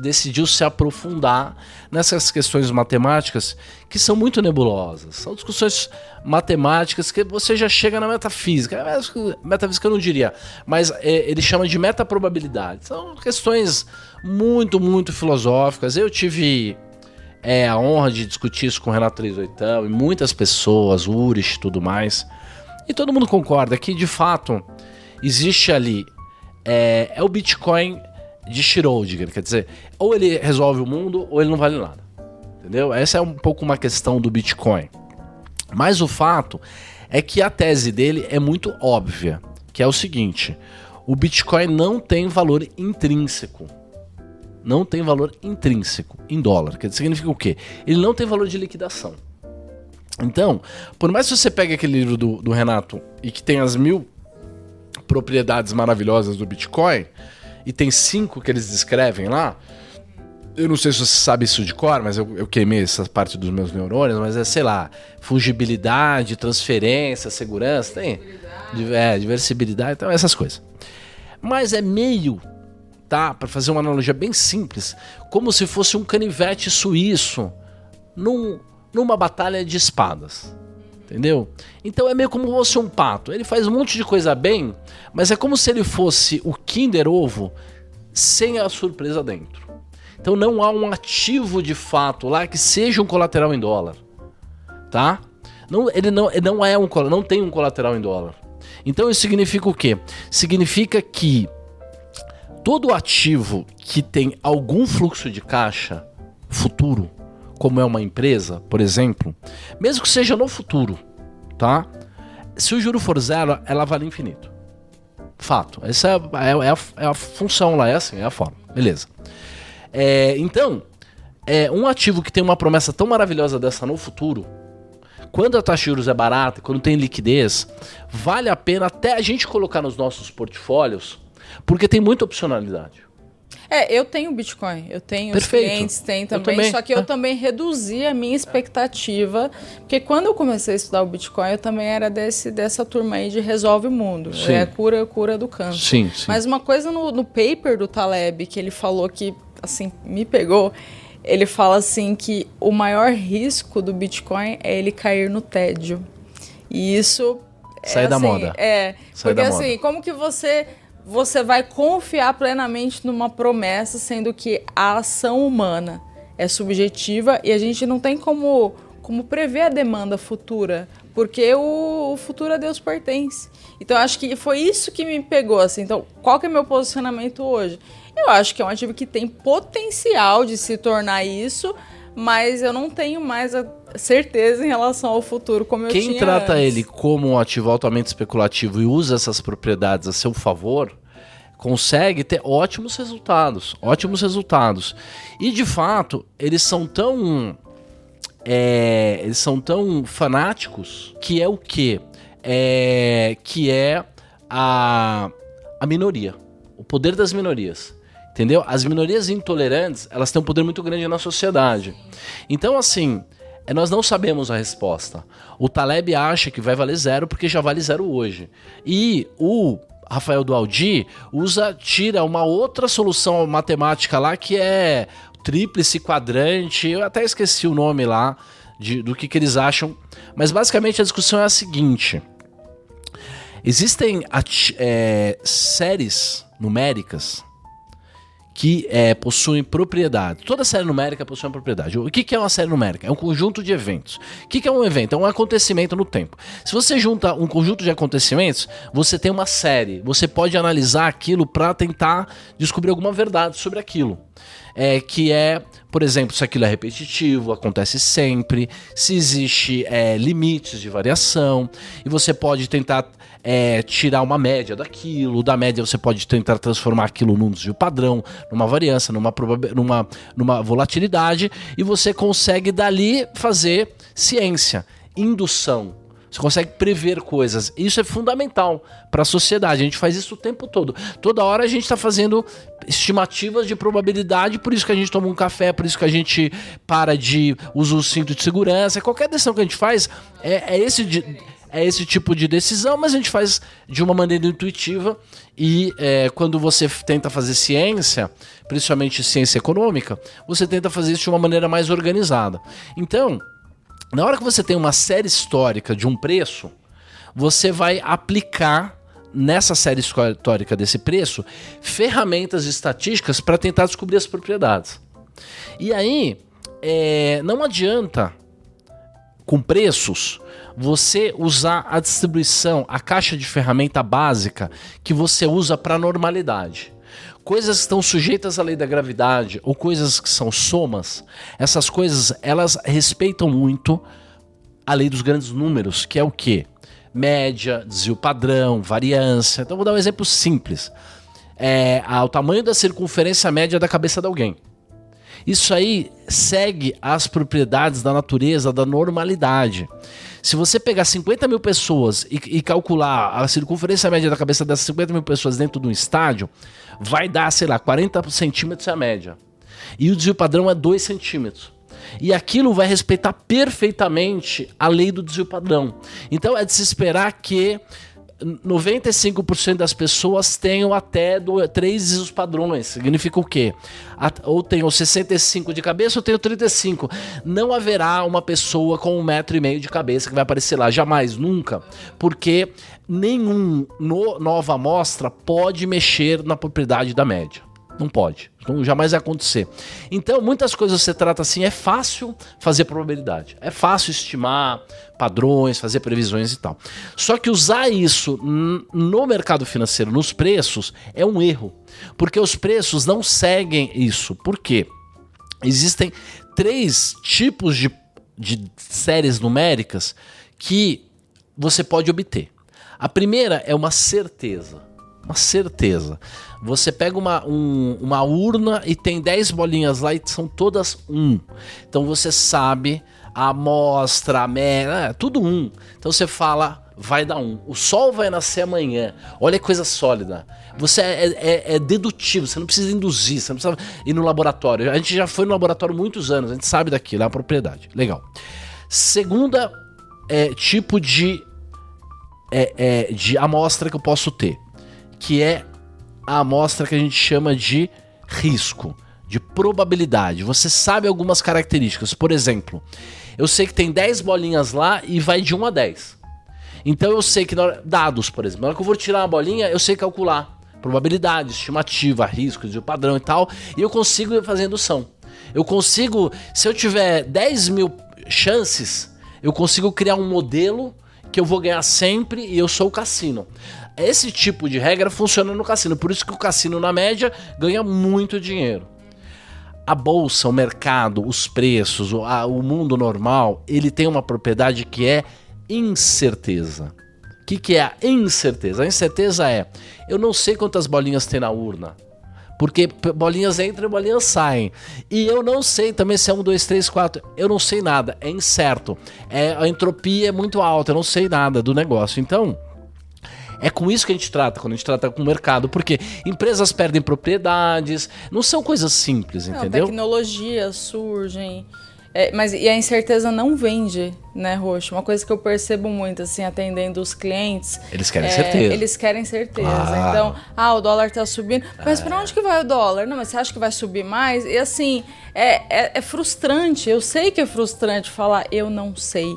[SPEAKER 2] decidiu se aprofundar nessas questões matemáticas que são muito nebulosas. São discussões matemáticas que você já chega na metafísica. Metafísica eu não diria, mas ele chama de metaprobabilidade. São questões muito, muito filosóficas. Eu tive a honra de discutir isso com o Renato 38 e muitas pessoas, Urich e tudo mais. E todo mundo concorda que, de fato, existe ali o Bitcoin de Schrödinger, quer dizer, ou ele resolve o mundo ou ele não vale nada, entendeu? Essa é um pouco uma questão do Bitcoin. Mas o fato é que a tese dele é muito óbvia, que é o seguinte: o Bitcoin não tem valor intrínseco. Não tem valor intrínseco em dólar. Quer dizer, significa o quê? Ele não tem valor de liquidação. Então, por mais que você pegue aquele livro do Renato e que tem as 1000 propriedades maravilhosas do Bitcoin, e tem 5 que eles descrevem lá, eu não sei se você sabe isso de cor, mas eu queimei essa parte dos meus neurônios, mas sei lá, fungibilidade, transferência, segurança, tem diversibilidade, então essas coisas. Mas é meio, tá, para fazer uma analogia bem simples, como se fosse um canivete suíço numa batalha de espadas. Entendeu? Então é meio como se fosse um pato. Ele faz um monte de coisa bem, mas é como se ele fosse o Kinder Ovo sem a surpresa dentro. Então não há um ativo de fato lá que seja um colateral em dólar. Tá? Ele não tem um colateral em dólar. Então isso significa o quê? Significa que todo ativo que tem algum fluxo de caixa futuro, como é uma empresa, por exemplo, mesmo que seja no futuro, tá? Se o juro for 0, ela vale infinito. Fato. Essa é a função lá, é assim, é a forma. Beleza. Então, um ativo que tem uma promessa tão maravilhosa dessa no futuro, quando a taxa de juros é barata, quando tem liquidez, vale a pena até a gente colocar nos nossos portfólios, porque tem muita opcionalidade.
[SPEAKER 1] Eu tenho Bitcoin, eu tenho,
[SPEAKER 2] Perfeito.
[SPEAKER 1] Os clientes têm também, só que eu também reduzi a minha expectativa, porque quando eu comecei a estudar o Bitcoin, eu também era dessa turma aí de resolve o mundo, cura do câncer.
[SPEAKER 2] Sim.
[SPEAKER 1] Mas uma coisa no paper do Taleb, que ele falou que, assim, me pegou, ele fala assim que o maior risco do Bitcoin é ele cair no tédio. E isso...
[SPEAKER 2] Sai da moda.
[SPEAKER 1] Porque assim, como que você vai confiar plenamente numa promessa, sendo que a ação humana é subjetiva e a gente não tem como prever a demanda futura, porque o futuro a Deus pertence. Então, acho que foi isso que me pegou, assim. Então, qual que é meu posicionamento hoje? Eu acho que é um ativo que tem potencial de se tornar isso, mas eu não tenho mais a certeza em relação ao futuro como eu tinha antes.
[SPEAKER 2] Quem trata ele como um ativo altamente especulativo e usa essas propriedades a seu favor, consegue ter ótimos resultados. E de fato, eles são tão fanáticos que é o quê? Que é a minoria, o poder das minorias. Entendeu? As minorias intolerantes, elas têm um poder muito grande na sociedade. Então, assim, nós não sabemos a resposta. O Taleb acha que vai valer 0 porque já vale 0 hoje. E o Rafael Duhaldi tira uma outra solução matemática lá que é tríplice quadrante. Eu até esqueci o nome lá do que eles acham. Mas basicamente a discussão é a seguinte. Existem séries numéricas que possuem propriedade. Toda série numérica possui uma propriedade. O que é uma série numérica? É um conjunto de eventos. O que é um evento? É um acontecimento no tempo. Se você junta um conjunto de acontecimentos, você tem uma série. Você pode analisar aquilo para tentar descobrir alguma verdade sobre aquilo. Por exemplo, se aquilo é repetitivo, acontece sempre, se existe limites de variação, e você pode tentar tirar uma média daquilo, da média você pode tentar transformar aquilo num desvio padrão, numa variância, numa volatilidade, e você consegue dali fazer ciência, indução. Você consegue prever coisas. Isso é fundamental para a sociedade. A gente faz isso o tempo todo. Toda hora a gente está fazendo estimativas de probabilidade, por isso que a gente toma um café, por isso que a gente para de usar o cinto de segurança. Qualquer decisão que a gente faz é esse tipo de decisão, mas a gente faz de uma maneira intuitiva. E quando você tenta fazer ciência, principalmente ciência econômica, você tenta fazer isso de uma maneira mais organizada. Então, na hora que você tem uma série histórica de um preço, você vai aplicar nessa série histórica desse preço ferramentas estatísticas para tentar descobrir as propriedades. E aí, não adianta, com preços, você usar a distribuição, a caixa de ferramenta básica que você usa para normalidade. Coisas que estão sujeitas à lei da gravidade ou coisas que são somas, essas coisas elas respeitam muito a lei dos grandes números, que é o quê? Média, desvio padrão, variância. Então vou dar um exemplo simples. O tamanho da circunferência média da cabeça de alguém. Isso aí segue as propriedades da natureza, da normalidade. Se você pegar 50 mil pessoas e calcular a circunferência média da cabeça dessas 50 mil pessoas dentro de um estádio, vai dar, 40 centímetros a média. E o desvio padrão é 2 centímetros. E aquilo vai respeitar perfeitamente a lei do desvio padrão. Então é de se esperar que 95% das pessoas tenham até 3 desvios padrões. Significa o quê? Ou tenho 65 de cabeça ou tenho 35. Não haverá uma pessoa com 1,5 metro de cabeça que vai aparecer lá. Jamais, nunca. Porque nenhum nova amostra pode mexer na propriedade da média. Não pode. Então, jamais vai acontecer. Então, muitas coisas você trata assim, é fácil fazer probabilidade. É fácil estimar padrões, fazer previsões e tal. Só que usar isso no mercado financeiro, nos preços, é um erro. Porque os preços não seguem isso. Por quê? Existem 3 tipos de séries numéricas que você pode obter. A primeira é uma certeza. Uma certeza. Você pega uma urna e tem 10 bolinhas lá e são todas 1. Então você sabe a amostra, a média, tudo 1. Então você fala, vai dar 1. O sol vai nascer amanhã. Olha que coisa sólida. Você é dedutivo, você não precisa induzir, você não precisa ir no laboratório. A gente já foi no laboratório há muitos anos, a gente sabe daquilo, é uma propriedade. Legal. Segunda tipo de amostra que eu posso ter, que é a amostra que a gente chama de risco, de probabilidade. Você sabe algumas características. Por exemplo, eu sei que tem 10 bolinhas lá e vai de 1 a 10. Então eu sei que, dados, por exemplo, na hora que eu vou tirar uma bolinha, eu sei calcular probabilidade, estimativa, risco, de padrão e tal, e eu consigo fazer indução. Eu consigo, se eu tiver 10 mil chances, eu consigo criar um modelo que eu vou ganhar sempre e eu sou o cassino. Esse tipo de regra funciona no cassino, por isso que o cassino, na média, ganha muito dinheiro. A bolsa, o mercado, os preços, o mundo normal, ele tem uma propriedade que é incerteza. O que é a incerteza? A incerteza é, eu não sei quantas bolinhas tem na urna. Porque bolinhas entram e bolinhas saem. E eu não sei também se é 1, 2, 3, 4. Eu não sei nada. É incerto. A entropia é muito alta. Eu não sei nada do negócio. Então, é com isso que a gente trata, quando a gente trata com o mercado. Porque empresas perdem propriedades. Não são coisas simples, entendeu?
[SPEAKER 1] Tecnologias surgem. Mas e a incerteza não vende, né, Roxo? Uma coisa que eu percebo muito, assim, atendendo os clientes...
[SPEAKER 2] Eles querem certeza.
[SPEAKER 1] Eles querem certeza. Então, o dólar tá subindo. Mas pra onde que vai o dólar? Não, mas você acha que vai subir mais? E assim, é frustrante. Eu sei que é frustrante falar, eu não sei.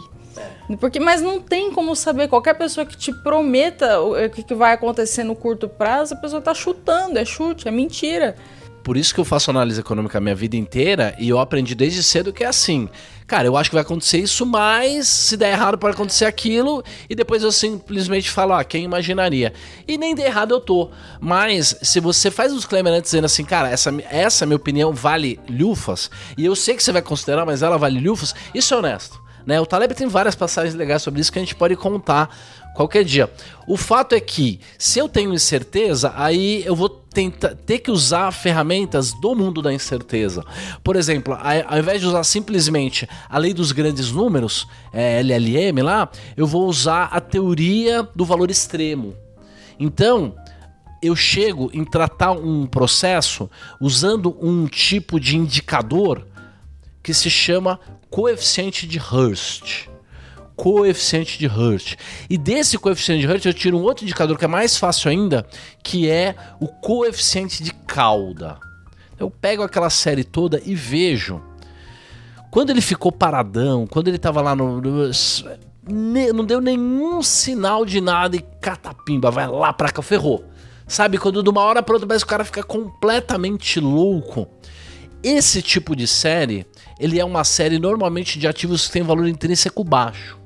[SPEAKER 1] Mas não tem como saber. Qualquer pessoa que te prometa o que vai acontecer no curto prazo, a pessoa tá chutando. É chute, é mentira.
[SPEAKER 2] Por isso que eu faço análise econômica a minha vida inteira e eu aprendi desde cedo que é assim. Cara, eu acho que vai acontecer isso, mas se der errado pode acontecer aquilo e depois eu simplesmente falo, quem imaginaria? E nem de errado eu tô. Mas se você faz um disclaimer antes dizendo assim, cara, essa minha opinião vale lufas e eu sei que você vai considerar, mas ela vale lufas, isso é honesto. Né? O Taleb tem várias passagens legais sobre isso que a gente pode contar qualquer dia. O fato é que, se eu tenho incerteza, aí eu vou ter que usar ferramentas do mundo da incerteza. Por exemplo, ao invés de usar simplesmente a lei dos grandes números, LLM lá, eu vou usar a teoria do valor extremo. Então, eu chego em tratar um processo usando um tipo de indicador que se chama coeficiente de Hurst. Coeficiente de Hurst. E desse coeficiente de Hurst eu tiro um outro indicador que é mais fácil ainda, que é o coeficiente de cauda. Eu pego aquela série toda e vejo. Quando ele ficou paradão, quando ele estava lá não deu nenhum sinal de nada e catapimba, vai lá pra cá, ferrou. Sabe, quando de uma hora pra outra parece que o cara fica completamente louco. Esse tipo de série, ele é uma série normalmente de ativos que tem valor intrínseco baixo.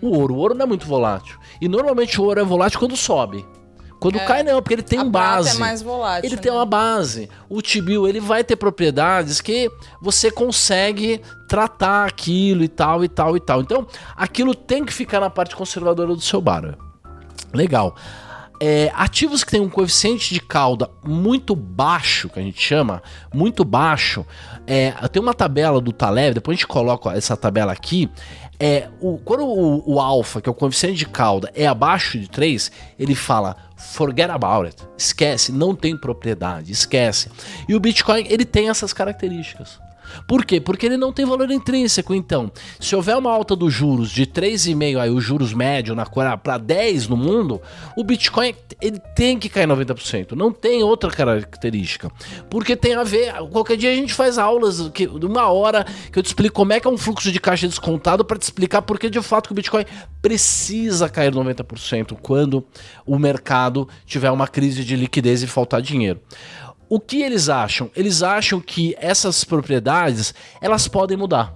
[SPEAKER 2] O ouro não é muito volátil. E normalmente o ouro é volátil quando sobe. Quando cai não, porque ele tem uma base.
[SPEAKER 1] É mais volátil,
[SPEAKER 2] ele tem uma base. O T-bill, ele vai ter propriedades que você consegue tratar aquilo e tal, e tal, e tal. Então, aquilo tem que ficar na parte conservadora do seu barrel. Legal. Ativos que têm um coeficiente de cauda muito baixo, que a gente chama, muito baixo, tem uma tabela do Taleb, depois a gente coloca essa tabela aqui, quando o alfa, que é o coeficiente de cauda, é abaixo de 3, ele fala, forget about it, esquece, não tem propriedade, esquece. E o Bitcoin, ele tem essas características. Por quê? Porque ele não tem valor intrínseco. Então, se houver uma alta dos juros de 3,5, aí os juros médios para 10 no mundo, o Bitcoin ele tem que cair 90%. Não tem outra característica. Porque tem a ver... Qualquer dia a gente faz aulas de 1 hora que eu te explico como é que é um fluxo de caixa descontado para te explicar por que de fato que o Bitcoin precisa cair 90% quando o mercado tiver uma crise de liquidez e faltar dinheiro. O que eles acham? Eles acham que essas propriedades, elas podem mudar.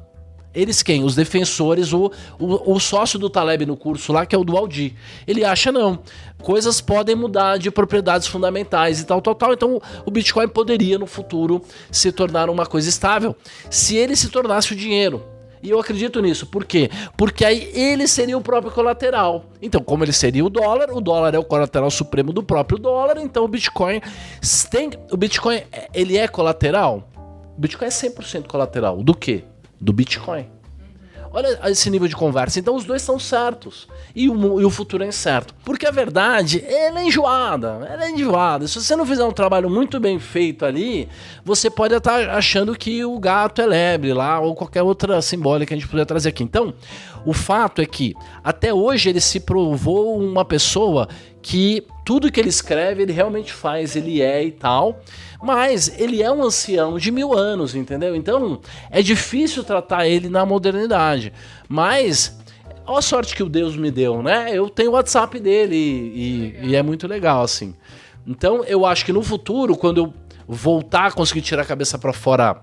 [SPEAKER 2] Eles quem? Os defensores, o sócio do Taleb no curso lá, que é o do Aldi. Ele acha não. Coisas podem mudar de propriedades fundamentais e tal. Então o Bitcoin poderia no futuro se tornar uma coisa estável se ele se tornasse o dinheiro. E eu acredito nisso. Por quê? Porque aí ele seria o próprio colateral. Então, como ele seria o dólar é o colateral supremo do próprio dólar, então o Bitcoin ele é colateral? O Bitcoin é 100% colateral. Do quê? Do Bitcoin. Olha esse nível de conversa. Então os dois estão certos. E o futuro é incerto. Porque a verdade, ela é enjoada. Se você não fizer um trabalho muito bem feito ali, você pode estar achando que o gato é lebre lá, ou qualquer outra simbólica que a gente puder trazer aqui. Então, o fato é que, até hoje, ele se provou uma pessoa que tudo que ele escreve, ele realmente faz, ele é e tal, mas ele é um ancião de 1000 anos, entendeu? Então, é difícil tratar ele na modernidade, mas olha a sorte que o Deus me deu, né? Eu tenho o WhatsApp dele e é muito legal, assim. Então, eu acho que no futuro, quando eu voltar a conseguir tirar a cabeça para fora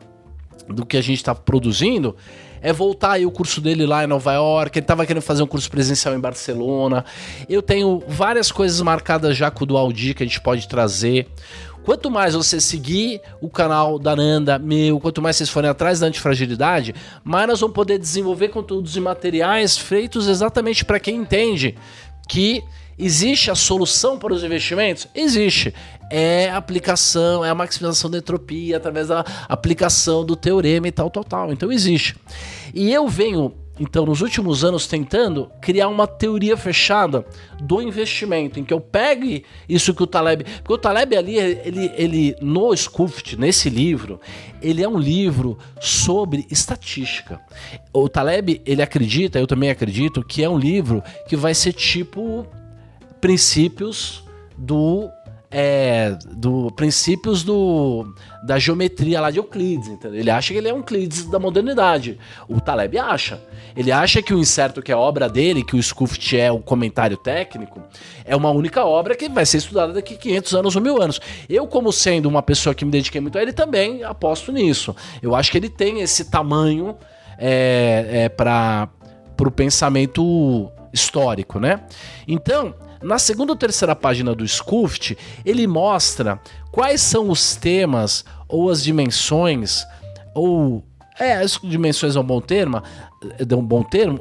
[SPEAKER 2] do que a gente está produzindo, é voltar aí o curso dele lá em Nova York. Ele estava querendo fazer um curso presencial em Barcelona. Eu tenho várias coisas marcadas já com o do Aldi que a gente pode trazer. Quanto mais você seguir o canal da Nanda, quanto mais vocês forem atrás da antifragilidade, mais nós vamos poder desenvolver conteúdos e materiais feitos exatamente para quem entende que existe a solução para os investimentos? Existe. É a aplicação, é a maximização da entropia através da aplicação do teorema e tal. Então existe. E eu venho, então, nos últimos anos tentando criar uma teoria fechada do investimento, em que eu pegue isso que o Taleb... Porque o Taleb ali, ele no Scuft, nesse livro, ele é um livro sobre estatística. O Taleb, ele acredita, eu também acredito, que é um livro que vai ser tipo princípios da geometria lá de Euclides, entendeu? Ele acha que ele é um Euclides da modernidade. O Taleb acha. Ele acha que o Incerto, que é a obra dele, que o Scuft é o comentário técnico, é uma única obra que vai ser estudada daqui 500 anos ou 1000 anos. Eu, como sendo uma pessoa que me dediquei muito a ele, também aposto nisso. Eu acho que ele tem esse tamanho para o pensamento histórico, né? Então, na segunda ou terceira página do Scuft, ele mostra quais são os temas ou as dimensões, as dimensões é um bom termo,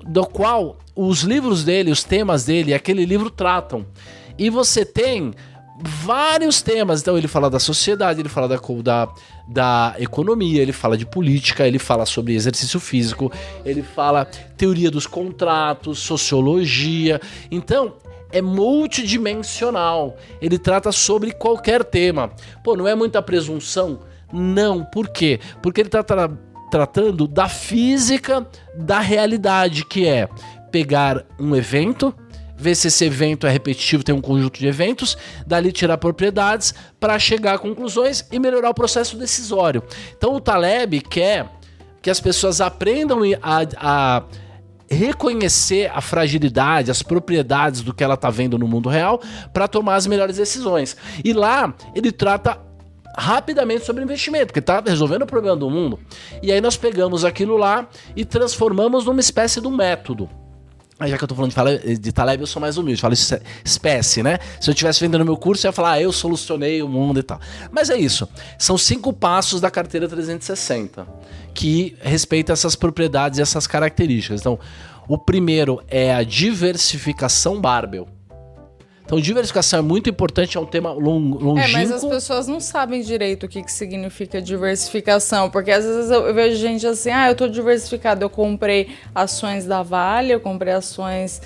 [SPEAKER 2] do qual os livros dele, os temas dele, aquele livro tratam. E você tem vários temas. Então ele fala da sociedade, ele fala da economia, ele fala de política, ele fala sobre exercício físico, ele fala teoria dos contratos, sociologia. Então é multidimensional. Ele trata sobre qualquer tema. Pô, não é muita presunção? Não. Por quê? Porque ele está tratando da física da realidade, que é pegar um evento, ver se esse evento é repetitivo, tem um conjunto de eventos, dali tirar propriedades para chegar a conclusões e melhorar o processo decisório. Então o Taleb quer que as pessoas aprendam a reconhecer a fragilidade, as propriedades do que ela está vendo no mundo real para tomar as melhores decisões. E lá ele trata rapidamente sobre investimento, porque está resolvendo o problema do mundo. E aí nós pegamos aquilo lá e transformamos numa espécie de um método. Aí já que eu tô falando de Taleb, eu sou mais humilde, falo espécie, né? Se eu estivesse vendendo meu curso, eu ia falar, eu solucionei o mundo e tal. Mas é isso. São 5 passos da carteira 360, que respeita essas propriedades e essas características. Então, o primeiro é a diversificação Barbell. Então, diversificação é muito importante, é um tema longínquo.
[SPEAKER 1] Mas as pessoas não sabem direito o que significa diversificação, porque às vezes eu vejo gente assim, eu tô diversificado, eu comprei ações da Vale, eu comprei ações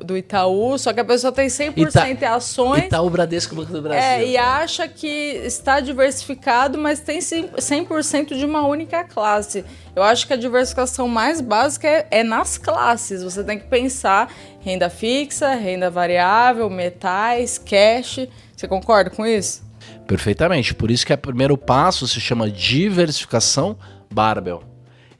[SPEAKER 1] do Itaú, só que a pessoa tem 100% em ações.
[SPEAKER 2] Itaú, Bradesco, Banco do Brasil.
[SPEAKER 1] E acha que está diversificado, mas tem 100% de uma única classe. Eu acho que a diversificação mais básica é nas classes. Você tem que pensar renda fixa, renda variável, metais, cash. Você concorda com isso?
[SPEAKER 2] Perfeitamente. Por isso que o primeiro passo se chama diversificação Barbell.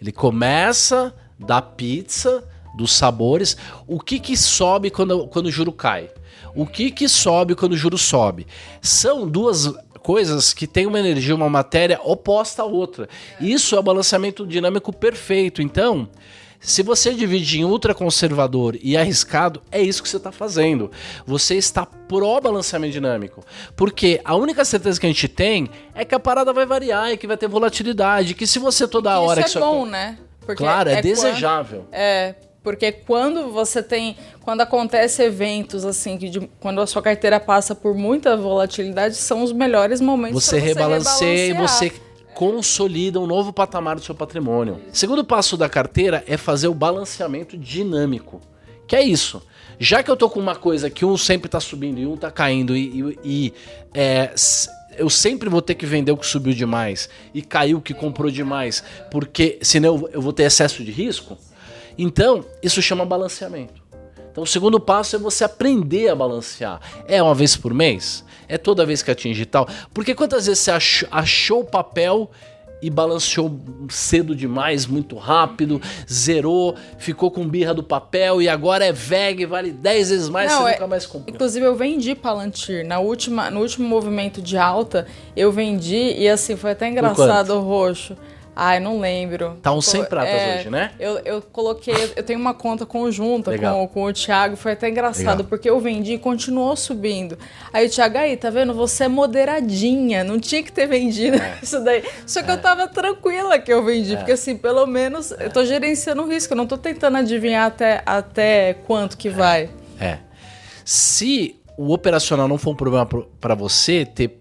[SPEAKER 2] Ele começa da pizza, dos sabores. O que sobe quando o juro cai? O que sobe quando o juro sobe? São duas coisas que têm uma energia, uma matéria oposta à outra. Isso é o balanceamento dinâmico perfeito. Então, se você divide em ultraconservador e arriscado, é isso que você está fazendo. Você está pró-balanceamento dinâmico. Porque a única certeza que a gente tem é que a parada vai variar e que vai ter volatilidade. Que se você toda hora...
[SPEAKER 1] Isso é bom, né? Porque
[SPEAKER 2] claro, é desejável.
[SPEAKER 1] Porque quando acontece eventos assim, quando a sua carteira passa por muita volatilidade, são os melhores momentos
[SPEAKER 2] você rebalanceia e você consolida um novo patamar do seu patrimônio. Segundo passo da carteira é fazer o balanceamento dinâmico. Que é isso. Já que eu tô com uma coisa que um sempre tá subindo e um tá caindo eu sempre vou ter que vender o que subiu demais e caiu o que comprou demais, porque senão eu vou ter excesso de risco. Então, isso chama balanceamento. Então, o segundo passo é você aprender a balancear. É uma vez por mês? É toda vez que atinge tal? Porque quantas vezes você achou o papel e balanceou cedo demais, muito rápido, zerou, ficou com birra do papel e agora é VEG, vale 10 vezes mais, você nunca mais comprou.
[SPEAKER 1] Inclusive eu vendi Palantir, no último movimento de alta, eu vendi e assim, foi até engraçado o roxo. Ai, não lembro.
[SPEAKER 2] Tá uns 100 pratas hoje, né?
[SPEAKER 1] Eu coloquei, eu tenho uma conta conjunta com o Thiago, foi até engraçado, porque eu vendi e continuou subindo. Aí o Thiago, aí, tá vendo? Você é moderadinha, não tinha que ter vendido isso daí. Só que eu tava tranquila que eu vendi, porque assim, pelo menos eu tô gerenciando o risco, eu não tô tentando adivinhar até quanto que vai.
[SPEAKER 2] Se o operacional não for um problema para você ter,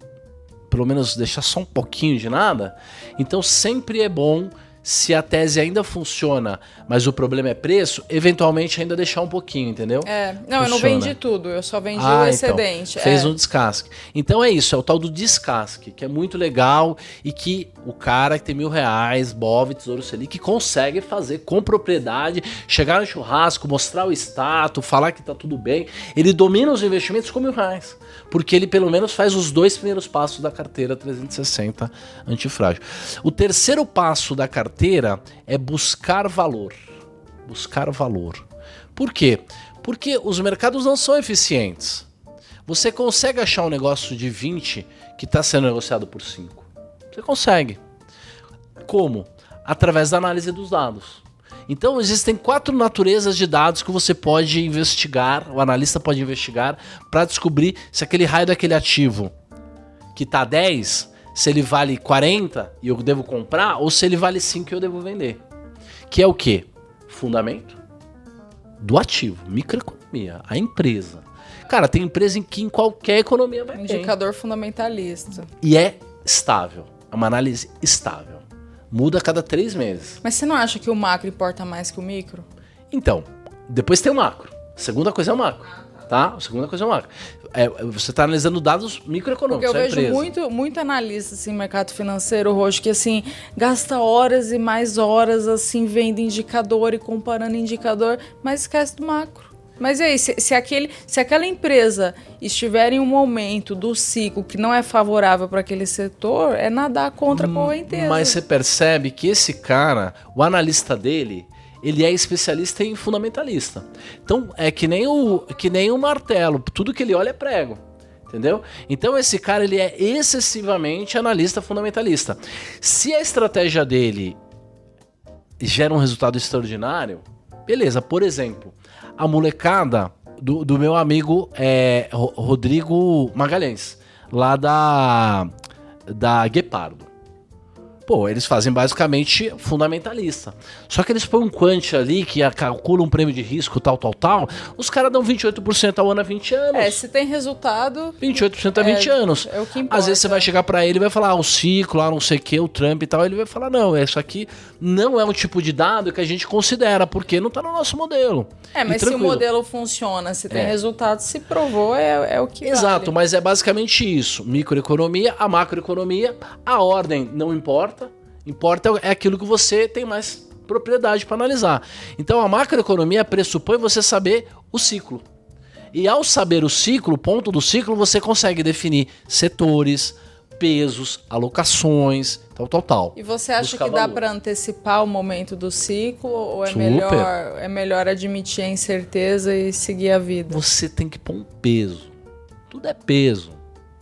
[SPEAKER 2] pelo menos deixar só um pouquinho de nada, então sempre é bom, se a tese ainda funciona, mas o problema é preço, eventualmente ainda deixar um pouquinho, entendeu?
[SPEAKER 1] Não, eu não vendi tudo, eu só vendi o excedente.
[SPEAKER 2] Então, fez um descasque. Então é isso, é o tal do descasque, que é muito legal e que o cara que tem R$1.000, BOV, Tesouro Selic, consegue fazer com propriedade, chegar no churrasco, mostrar o status, falar que tá tudo bem. Ele domina os investimentos com R$1.000, porque ele pelo menos faz os 2 primeiros passos da carteira 360 antifrágil. O terceiro passo da carteira é buscar valor. Buscar valor. Por quê? Porque os mercados não são eficientes. Você consegue achar um negócio de 20 que está sendo negociado por 5. Você consegue. Como? Através da análise dos dados. Então existem 4 naturezas de dados que você pode investigar, o analista pode investigar, para descobrir se aquele raio daquele ativo que está 10, se ele vale 40 e eu devo comprar, ou se ele vale 5 e eu devo vender. Que é o quê? Fundamento do ativo, microeconomia, a empresa. Cara, tem empresa que em qualquer economia vai ter.
[SPEAKER 1] Indicador fundamentalista.
[SPEAKER 2] E é estável, é uma análise estável. Muda a cada 3 meses.
[SPEAKER 1] Mas você não acha que o macro importa mais que o micro?
[SPEAKER 2] Então, depois tem o macro. A segunda coisa é o macro. Tá? A segunda coisa é o macro. Você está analisando dados microeconômicos.
[SPEAKER 1] Porque eu vejo muito analista assim, mercado financeiro, Roxo, que assim, gasta horas e mais horas assim, vendo indicador e comparando indicador, mas esquece do macro. Mas e aí, se aquela empresa estiver em um momento do ciclo que não é favorável para aquele setor, é nadar contra a correnteza.
[SPEAKER 2] Mas você percebe que esse cara, o analista dele, ele é especialista em fundamentalista. Então, é que nem o martelo. Tudo que ele olha é prego. Entendeu? Então, esse cara, ele é excessivamente analista fundamentalista. Se a estratégia dele gera um resultado extraordinário, beleza. Por exemplo, a molecada do meu amigo Rodrigo Magalhães, lá da Guepardo. Pô, eles fazem basicamente fundamentalista. Só que eles põem um quant ali que calcula um prêmio de risco, tal. Os caras dão 28% ao ano há 20 anos.
[SPEAKER 1] Se tem resultado...
[SPEAKER 2] 28% há 20 anos.
[SPEAKER 1] É o que importa.
[SPEAKER 2] Às vezes você vai chegar pra ele e vai falar, o ciclo, não sei o que, o Trump e tal. Ele vai falar, não, isso aqui não é um tipo de dado que a gente considera, porque não tá no nosso modelo.
[SPEAKER 1] Mas se o modelo funciona, se tem resultado, se provou, é o que
[SPEAKER 2] Exato,
[SPEAKER 1] vale.
[SPEAKER 2] mas é basicamente isso. Microeconomia, a macroeconomia, a ordem não importa. Importa é aquilo que você tem mais propriedade para analisar. Então a macroeconomia pressupõe você saber o ciclo. E ao saber o ciclo, o ponto do ciclo, você consegue definir setores, pesos, alocações, tal.
[SPEAKER 1] E você acha
[SPEAKER 2] Buscar
[SPEAKER 1] que dá
[SPEAKER 2] valor.
[SPEAKER 1] para antecipar o momento do ciclo ou é
[SPEAKER 2] Super.
[SPEAKER 1] melhor admitir a incerteza e seguir a vida?
[SPEAKER 2] Você tem que pôr um peso. Tudo é peso.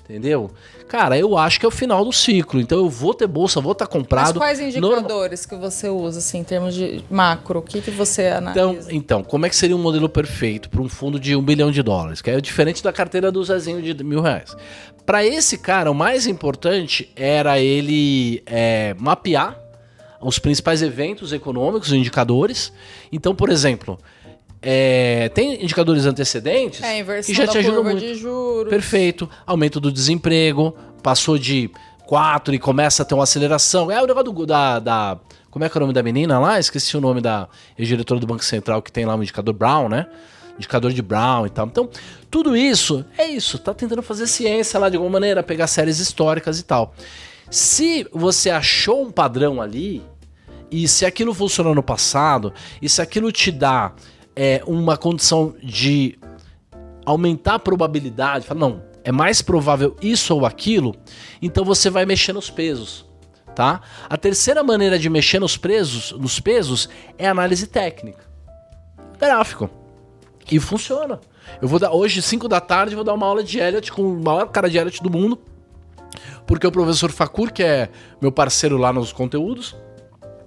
[SPEAKER 2] Entendeu? Cara, eu acho que é o final do ciclo. Então eu vou ter bolsa, vou estar comprado.
[SPEAKER 1] Mas quais indicadores que você usa, assim, em termos de macro? O que você analisa?
[SPEAKER 2] Então, como é que seria um modelo perfeito para um fundo de $1 bilhão? Que é diferente da carteira do Zezinho de R$1.000. Para esse cara, o mais importante era ele mapear os principais eventos econômicos, os indicadores. Então, por exemplo... tem indicadores antecedentes
[SPEAKER 1] inversão
[SPEAKER 2] que já te ajudam
[SPEAKER 1] curva
[SPEAKER 2] muito.
[SPEAKER 1] de juros.
[SPEAKER 2] Perfeito. Aumento do desemprego, passou de 4 e começa a ter uma aceleração. É o negócio como é que é o nome da menina lá? Esqueci o nome da diretora do Banco Central que tem lá o indicador Brown, né? Indicador de Brown e tal. Então, tudo isso é isso. Tá tentando fazer ciência lá de alguma maneira, pegar séries históricas e tal. Se você achou um padrão ali, e se aquilo funcionou no passado, e se aquilo te dá uma condição de aumentar a probabilidade, fala, não, é mais provável isso ou aquilo, então você vai mexer nos pesos, tá? A terceira maneira de mexer nos pesos é análise técnica. Gráfico. E funciona. Eu vou dar hoje, 5 da tarde, vou dar uma aula de Elliott com o maior cara de Elliott do mundo, porque o professor Facur, que é meu parceiro lá nos conteúdos,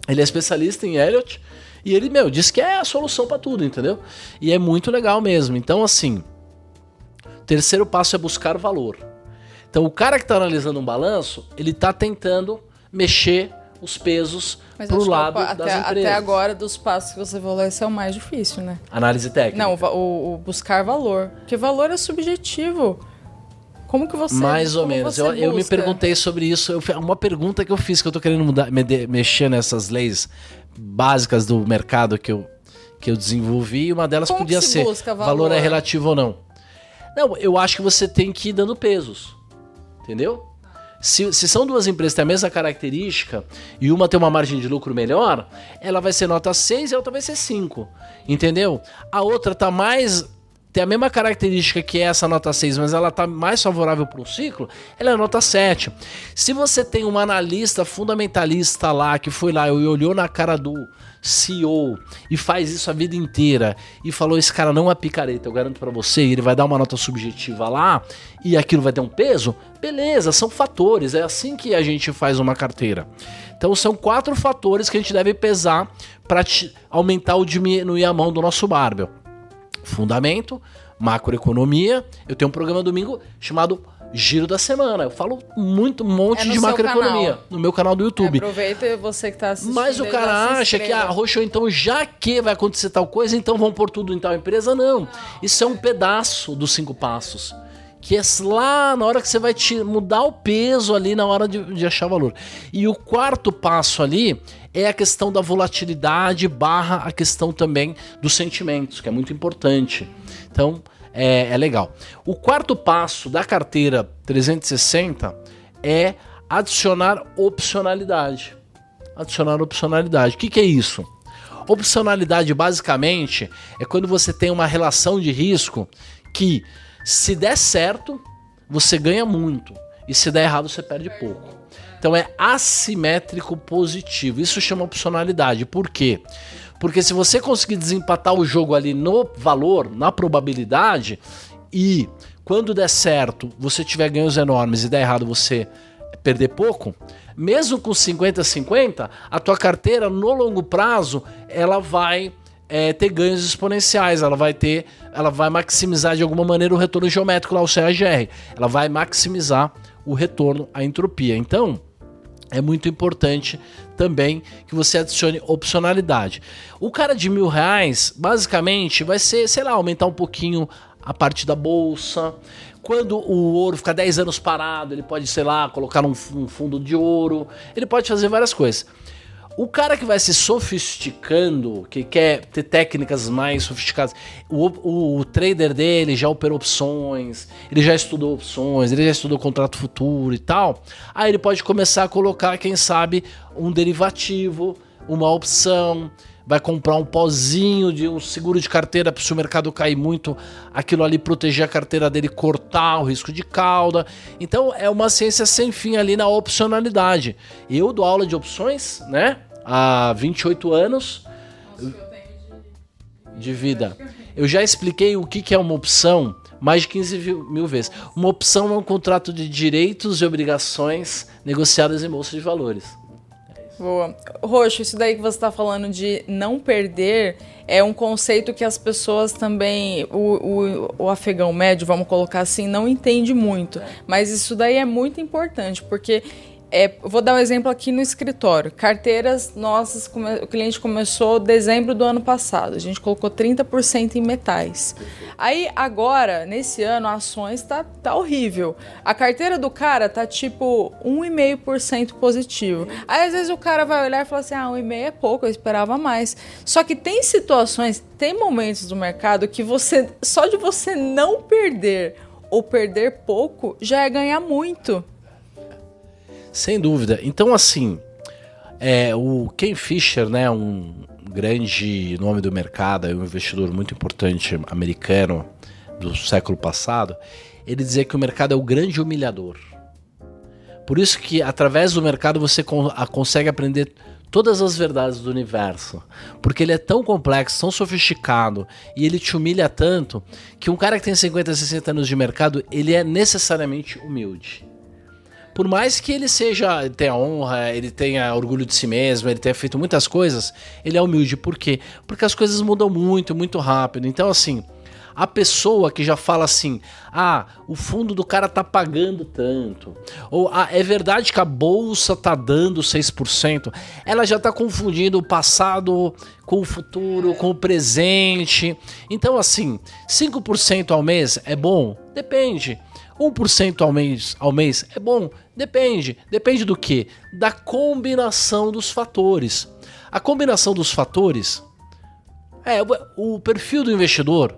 [SPEAKER 2] Ele é especialista em Elliott e ele, diz que é a solução para tudo, entendeu? E é muito legal mesmo. Então, assim, o terceiro passo é buscar valor. Então, o cara que está analisando um balanço, ele está tentando mexer os pesos pro lado das empresas.
[SPEAKER 1] Até agora, dos passos que você falou, esse é o mais difícil, né?
[SPEAKER 2] Análise técnica.
[SPEAKER 1] Não, o buscar valor. Porque valor é subjetivo. Como que você...
[SPEAKER 2] Mais ou menos. Eu me perguntei sobre isso. Uma pergunta que eu fiz, que eu tô querendo mexer nessas leis básicas do mercado que eu desenvolvi, e uma delas
[SPEAKER 1] Como
[SPEAKER 2] podia ser valor é relativo ou não. Não, eu acho que você tem que ir dando pesos. Entendeu? Se são duas empresas que têm a mesma característica e uma tem uma margem de lucro melhor, ela vai ser nota 6 e a outra vai ser 5. Entendeu? A outra tem a mesma característica que essa nota 6, mas ela está mais favorável para um ciclo, ela é nota 7. Se você tem um analista fundamentalista lá, que foi lá e olhou na cara do CEO e faz isso a vida inteira e falou, esse cara não é picareta, eu garanto para você, ele vai dar uma nota subjetiva lá e aquilo vai ter um peso, beleza, são fatores, é assim que a gente faz uma carteira. Então são 4 fatores que a gente deve pesar para aumentar ou diminuir a mão do nosso barbell. Fundamento, macroeconomia. Eu tenho um programa domingo chamado Giro da Semana. Eu falo um monte de macroeconomia no meu canal do YouTube.
[SPEAKER 1] Aproveita você que tá assistindo.
[SPEAKER 2] Mas o cara acha que, Roxo, então já que vai acontecer tal coisa, então vamos pôr tudo em tal empresa. Não. Isso é um pedaço dos 5 passos. Que é lá na hora que você vai mudar o peso ali na hora de achar valor. E o 4º passo ali é a questão da volatilidade / a questão também dos sentimentos, que é muito importante. Então, é legal. O 4º passo da carteira 360 é adicionar opcionalidade. Adicionar opcionalidade. O que é isso? Opcionalidade, basicamente, é quando você tem uma relação de risco que, se der certo, você ganha muito. E se der errado, você perde pouco. Então é assimétrico positivo. Isso chama opcionalidade. Por quê? Porque se você conseguir desempatar o jogo ali no valor, na probabilidade, e quando der certo, você tiver ganhos enormes e der errado, você perder pouco, mesmo com 50-50, a tua carteira no longo prazo, ela vai ter ganhos exponenciais, ela vai maximizar de alguma maneira o retorno geométrico lá, o CAGR. Ela vai maximizar o retorno à entropia. Então, é muito importante também que você adicione opcionalidade. O cara de R$1.000, basicamente, vai ser, aumentar um pouquinho a parte da bolsa. Quando o ouro ficar 10 anos parado, ele pode, colocar num fundo de ouro. Ele pode fazer várias coisas. O cara que vai se sofisticando, que quer ter técnicas mais sofisticadas, o trader dele já operou opções, ele já estudou opções, ele já estudou contrato futuro e tal, aí ele pode começar a colocar, quem sabe, um derivativo, uma opção, vai comprar um pozinho de um seguro de carteira para se o mercado cair muito, aquilo ali proteger a carteira dele, cortar o risco de cauda. Então é uma ciência sem fim ali na opcionalidade. Eu dou aula de opções, né? Há 28 anos de vida. Eu já expliquei o que é uma opção mais de 15 mil vezes. Uma opção é um contrato de direitos e obrigações negociadas em bolsa de valores.
[SPEAKER 1] Boa. Roxo, isso daí que você está falando de não perder é um conceito que as pessoas também, o afegão médio, vamos colocar assim, não entende muito. Mas isso daí é muito importante, porque vou dar um exemplo aqui no escritório. Carteiras nossas, o cliente começou em dezembro do ano passado. A gente colocou 30% em metais. Aí agora, nesse ano, ações tá horrível. A carteira do cara tá tipo 1,5% positivo. Aí às vezes o cara vai olhar e falar assim, 1,5% é pouco, eu esperava mais. Só que tem situações, tem momentos do mercado que só de você não perder ou perder pouco, já é ganhar muito.
[SPEAKER 2] Sem dúvida. Então, assim, o Ken Fisher, né, um grande nome do mercado, um investidor muito importante americano do século passado, ele dizia que o mercado é o grande humilhador. Por isso que, através do mercado, você consegue aprender todas as verdades do universo. Porque ele é tão complexo, tão sofisticado, e ele te humilha tanto, que um cara que tem 50, 60 anos de mercado, ele é necessariamente humilde. por mais que ele tenha honra, ele tenha orgulho de si mesmo, ele tenha feito muitas coisas, ele é humilde. Por quê? Porque as coisas mudam muito, muito rápido. Então, assim, a pessoa que já fala assim, o fundo do cara tá pagando tanto, ou é verdade que a bolsa tá dando 6%, ela já tá confundindo o passado com o futuro, com o presente. Então, assim, 5% ao mês é bom? Depende. 1% ao mês é bom? Depende. Depende do quê? Da combinação dos fatores. A combinação dos fatores o perfil do investidor.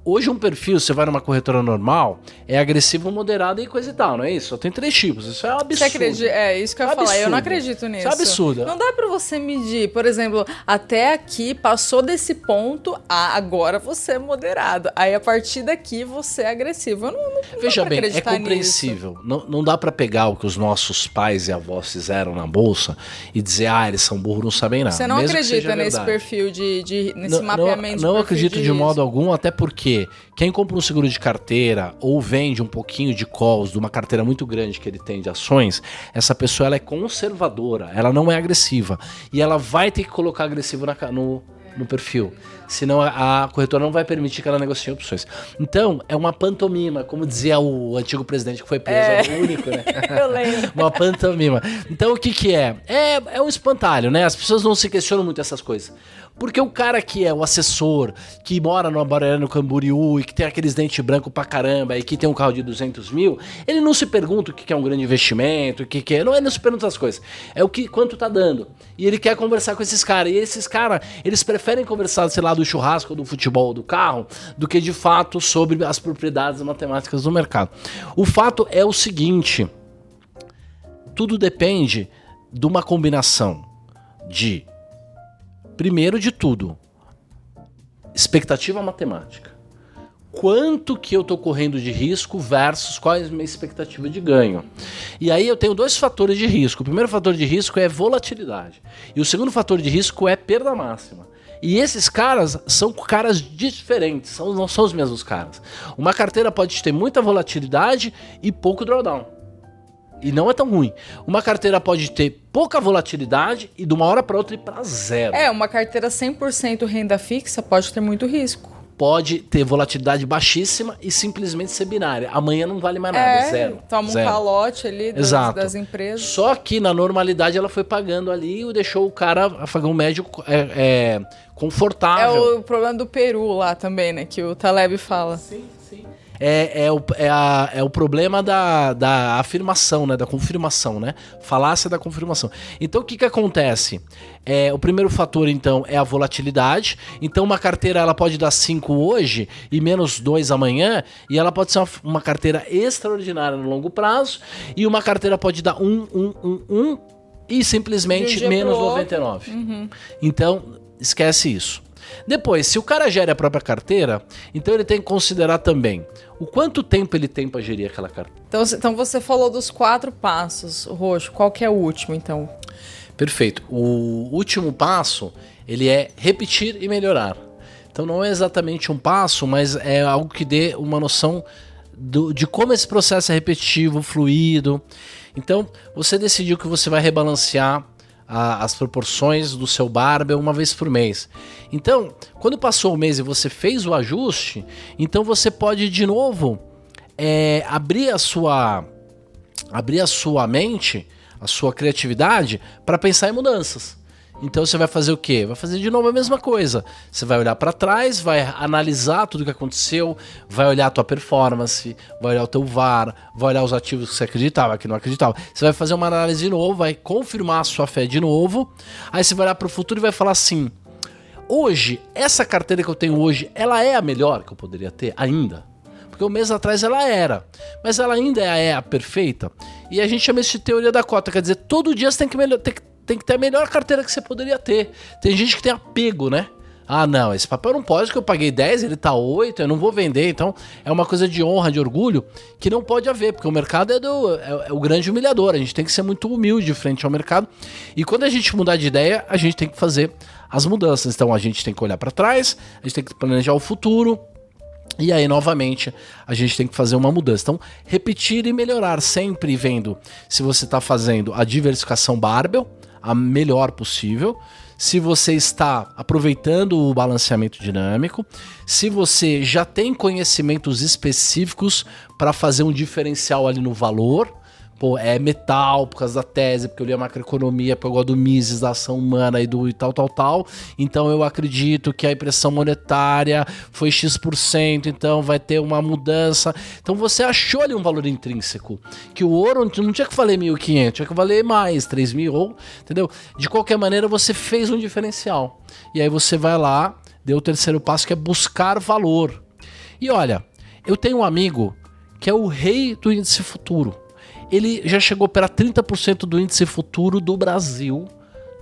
[SPEAKER 2] Hoje um perfil, você vai numa corretora normal, é agressivo, moderado e coisa e tal, não é isso? Só tem 3 tipos, isso é um absurdo.
[SPEAKER 1] Você acredita? É isso que eu ia falar, eu não acredito nisso.
[SPEAKER 2] Isso é absurdo.
[SPEAKER 1] Não dá pra você medir, por exemplo, até aqui, passou desse ponto, agora você é moderado. Aí a partir daqui você é agressivo. Eu não
[SPEAKER 2] Veja
[SPEAKER 1] dá pra
[SPEAKER 2] bem, é compreensível. Não dá pra pegar o que os nossos pais e avós fizeram na bolsa e dizer, eles são burros, não sabem nada.
[SPEAKER 1] Você não acredita nesse perfil, nesse mapeamento
[SPEAKER 2] Não acredito de modo algum, até porque quem compra um seguro de carteira ou vende um pouquinho de calls de uma carteira muito grande que ele tem de ações, essa pessoa ela é conservadora, ela não é agressiva. E ela vai ter que colocar agressivo no perfil. Senão a corretora não vai permitir que ela negocie opções. Então, é uma pantomima, como dizia o antigo presidente que foi preso, o único, né?
[SPEAKER 1] Eu lembro.
[SPEAKER 2] Uma pantomima. Então, o que é? É um espantalho, né? As pessoas não se questionam muito essas coisas. Porque o cara que é o assessor, que mora numa Barreira no Camboriú e que tem aqueles dentes brancos pra caramba e que tem um carro de 200 mil, ele não se pergunta o que é um grande investimento, o que é. Não se pergunta as coisas. É quanto tá dando. E ele quer conversar com esses caras. E esses caras, eles preferem conversar, sei lá, do churrasco, do futebol, do carro, do que de fato sobre as propriedades matemáticas do mercado. O fato é o seguinte: tudo depende de uma combinação de, primeiro de tudo, expectativa matemática. Quanto que eu tô correndo de risco versus qual é a minha expectativa de ganho. E aí eu tenho 2 fatores de risco. O primeiro fator de risco é volatilidade. E o segundo fator de risco é perda máxima. E esses caras são caras diferentes, não são os mesmos caras. Uma carteira pode ter muita volatilidade e pouco drawdown. E não é tão ruim. Uma carteira pode ter pouca volatilidade e de uma hora para outra ir para zero.
[SPEAKER 1] Uma carteira 100% renda fixa pode ter muito risco.
[SPEAKER 2] Pode ter volatilidade baixíssima e simplesmente ser binária. Amanhã não vale mais nada, zero.
[SPEAKER 1] Toma
[SPEAKER 2] zero.
[SPEAKER 1] Um calote ali das empresas.
[SPEAKER 2] Só que na normalidade ela foi pagando ali e deixou o cara, afegão médio, confortável.
[SPEAKER 1] É o problema do Peru lá também, né? Que o Taleb fala.
[SPEAKER 2] Sim. É o problema da afirmação, né? Da confirmação, né? Falácia da confirmação. Então, o que acontece? O primeiro fator, então, é a volatilidade. Então, uma carteira ela pode dar 5 hoje e menos 2 amanhã. E ela pode ser uma carteira extraordinária no longo prazo. E uma carteira pode dar 1 e simplesmente menos 99. Então, esquece isso. Depois, se o cara gere a própria carteira, então ele tem que considerar também o quanto tempo ele tem para gerir aquela carteira.
[SPEAKER 1] Então você falou dos 4 passos, Roxo. Qual que é o último, então?
[SPEAKER 2] Perfeito. O último passo, ele é repetir e melhorar. Então não é exatamente um passo, mas é algo que dê uma noção de como esse processo é repetitivo, fluido. Então, você decidiu que você vai rebalancear as proporções do seu barbell uma vez por mês. Então, quando passou o mês e você fez o ajuste, então você pode de novo abrir a sua mente, a sua criatividade para pensar em mudanças. Então você vai fazer o quê? Vai fazer de novo a mesma coisa. Você vai olhar para trás, vai analisar tudo o que aconteceu, vai olhar a tua performance, vai olhar o teu VAR, vai olhar os ativos que você acreditava, que não acreditava. Você vai fazer uma análise de novo, vai confirmar a sua fé de novo. Aí você vai olhar para o futuro e vai falar assim: hoje, essa carteira que eu tenho hoje, ela é a melhor que eu poderia ter ainda? Porque um mês atrás ela era, mas ela ainda é a perfeita. E a gente chama isso de teoria da cota, quer dizer, todo dia você tem que ter a melhor carteira que você poderia ter. Tem gente que tem apego, né? Ah, não, esse papel não pode, que eu paguei 10, ele tá 8, eu não vou vender. Então, é uma coisa de honra, de orgulho, que não pode haver, porque o mercado é o grande humilhador. A gente tem que ser muito humilde frente ao mercado. E quando a gente mudar de ideia, a gente tem que fazer as mudanças. Então, a gente tem que olhar para trás, a gente tem que planejar o futuro. E aí, novamente, a gente tem que fazer uma mudança. Então, repetir e melhorar, sempre vendo se você está fazendo a diversificação barbell, a melhor possível, se você está aproveitando o balanceamento dinâmico, se você já tem conhecimentos específicos para fazer um diferencial ali no valor. Pô, é metal por causa da tese, porque eu li a macroeconomia, porque eu gosto do Mises, da ação humana e tal. Então eu acredito que a impressão monetária foi X%, então vai ter uma mudança. Então você achou ali um valor intrínseco, que o ouro não tinha que valer 1.500, tinha que valer mais, 3.000, ou, entendeu? De qualquer maneira, você fez um diferencial. E aí você vai lá, deu o terceiro passo, que é buscar valor. E olha, eu tenho um amigo que é o rei do índice futuro. Ele já chegou a operar 30% do índice futuro do Brasil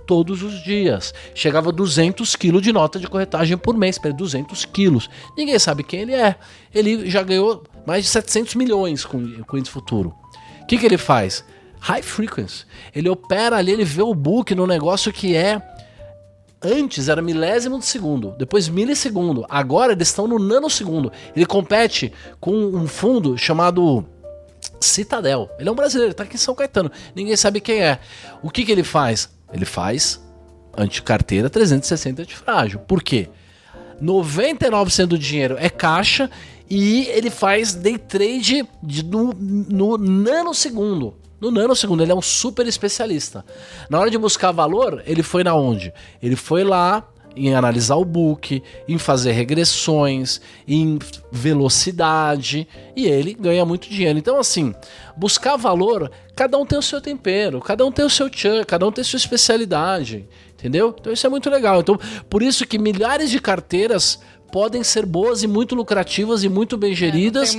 [SPEAKER 2] todos os dias. Chegava a 200 quilos de nota de corretagem por mês, 200 quilos. Ninguém sabe quem ele é. Ele já ganhou mais de 700 milhões com o índice futuro. O que ele faz? High frequency. Ele opera ali, ele vê o book no negócio que é... Antes era milésimo de segundo, depois milissegundo. Agora eles estão no nanosegundo. Ele compete com um fundo chamado... Citadel. Ele é um brasileiro, tá aqui em São Caetano. Ninguém sabe quem é. O que ele faz? Ele faz anticarteira 360 de frágil. Por quê? 99% do dinheiro é caixa e ele faz day trade no nanosegundo. No nanosegundo, ele é um super especialista. Na hora de buscar valor, ele foi na onde? Ele foi lá em analisar o book, em fazer regressões, em velocidade, e ele ganha muito dinheiro. Então, assim, buscar valor, cada um tem o seu tempero, cada um tem o seu tchan, cada um tem a sua especialidade, entendeu? Então isso é muito legal. Então, por isso que milhares de carteiras podem ser boas e muito lucrativas e muito bem geridas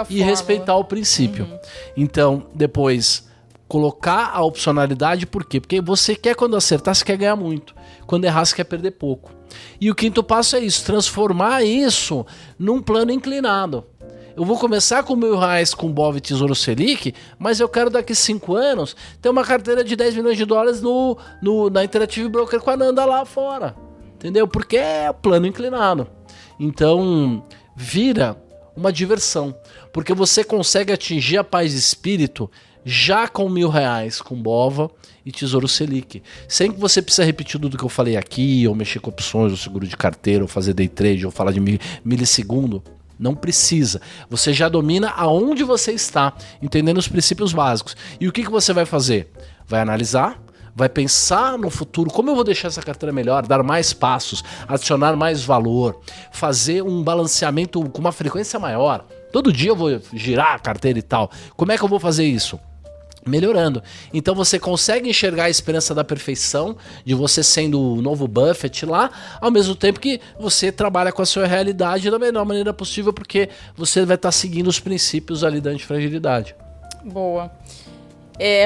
[SPEAKER 2] e respeitar o princípio. Então, depois... colocar a opcionalidade, por quê? Porque você quer, quando acertar, você quer ganhar muito. Quando errar, você quer perder pouco. E o quinto passo é isso, transformar isso num plano inclinado. Eu vou começar com R$1.000 com BOV e Tesouro Selic, mas eu quero daqui 5 anos ter uma carteira de 10 milhões de dólares na Interactive Broker com a Nanda lá fora. Entendeu? Porque é plano inclinado. Então, vira uma diversão. Porque você consegue atingir a paz de espírito já com R$1.000 com BOVA e Tesouro Selic, sem que você precisa repetir tudo que eu falei aqui, ou mexer com opções, ou seguro de carteira, ou fazer day trade, ou falar de milissegundo. Não precisa. Você já domina aonde você está, entendendo os princípios básicos. E o que você vai fazer? Vai analisar, vai pensar no futuro, como eu vou deixar essa carteira melhor, dar mais passos, adicionar mais valor, fazer um balanceamento com uma frequência maior. Todo dia eu vou girar a carteira e tal. Como é que eu vou fazer isso? Melhorando. Então você consegue enxergar a esperança da perfeição, de você sendo o novo Buffett lá, ao mesmo tempo que você trabalha com a sua realidade da melhor maneira possível, porque você vai estar seguindo os princípios ali da antifragilidade.
[SPEAKER 1] Boa.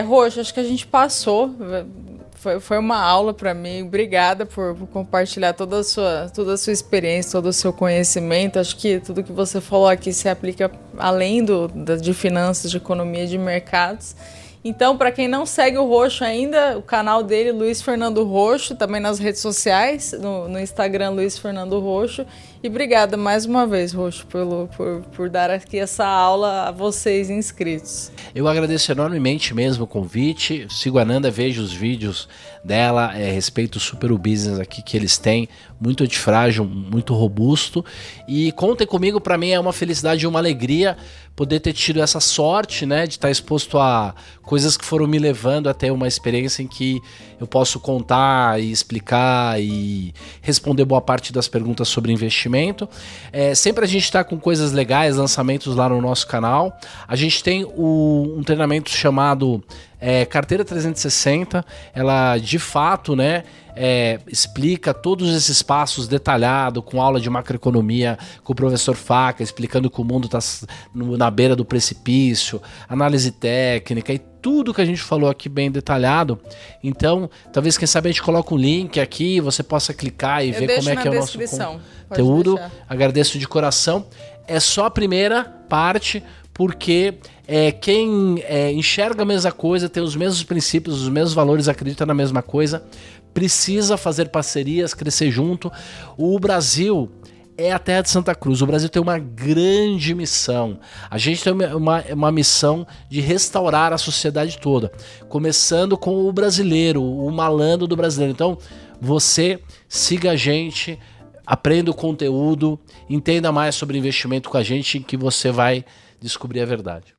[SPEAKER 1] Roxo, acho que a gente passou. Foi uma aula para mim. Obrigada por compartilhar toda a sua experiência, todo o seu conhecimento. Acho que tudo que você falou aqui se aplica além de finanças, de economia, de mercados. Então, para quem não segue o Roxo ainda, o canal dele, Luiz Fernando Roxo, também nas redes sociais, no Instagram, Luiz Fernando Roxo. E obrigada mais uma vez, Roxo, por dar aqui essa aula a vocês inscritos.
[SPEAKER 2] Eu agradeço enormemente mesmo o convite. Sigo a Nanda, vejo os vídeos dela, respeito super o business aqui que eles têm, muito antifrágil, muito robusto. E contem comigo, para mim é uma felicidade e uma alegria poder ter tido essa sorte, né, de estar exposto a coisas que foram me levando até uma experiência em que eu posso contar e explicar e responder boa parte das perguntas sobre investimento. Sempre a gente está com coisas legais, lançamentos lá no nosso canal. A gente tem um treinamento chamado Carteira 360, ela de fato, né, explica todos esses passos detalhado, com aula de macroeconomia, com o professor Faca, explicando que o mundo está na beira do precipício, análise técnica e tudo que a gente falou aqui bem detalhado. Então, talvez, quem sabe, a gente coloca um link aqui, você possa clicar e ver como é que é o nosso conteúdo. Agradeço de coração. É só a primeira parte, porque quem enxerga a mesma coisa, tem os mesmos princípios, os mesmos valores, acredita na mesma coisa, precisa fazer parcerias, crescer junto. O Brasil é a terra de Santa Cruz. O Brasil tem uma grande missão. A gente tem uma missão de restaurar a sociedade toda, começando com o brasileiro, o malandro do brasileiro. Então, você siga a gente, aprenda o conteúdo, entenda mais sobre investimento com a gente, que você vai descobrir a verdade.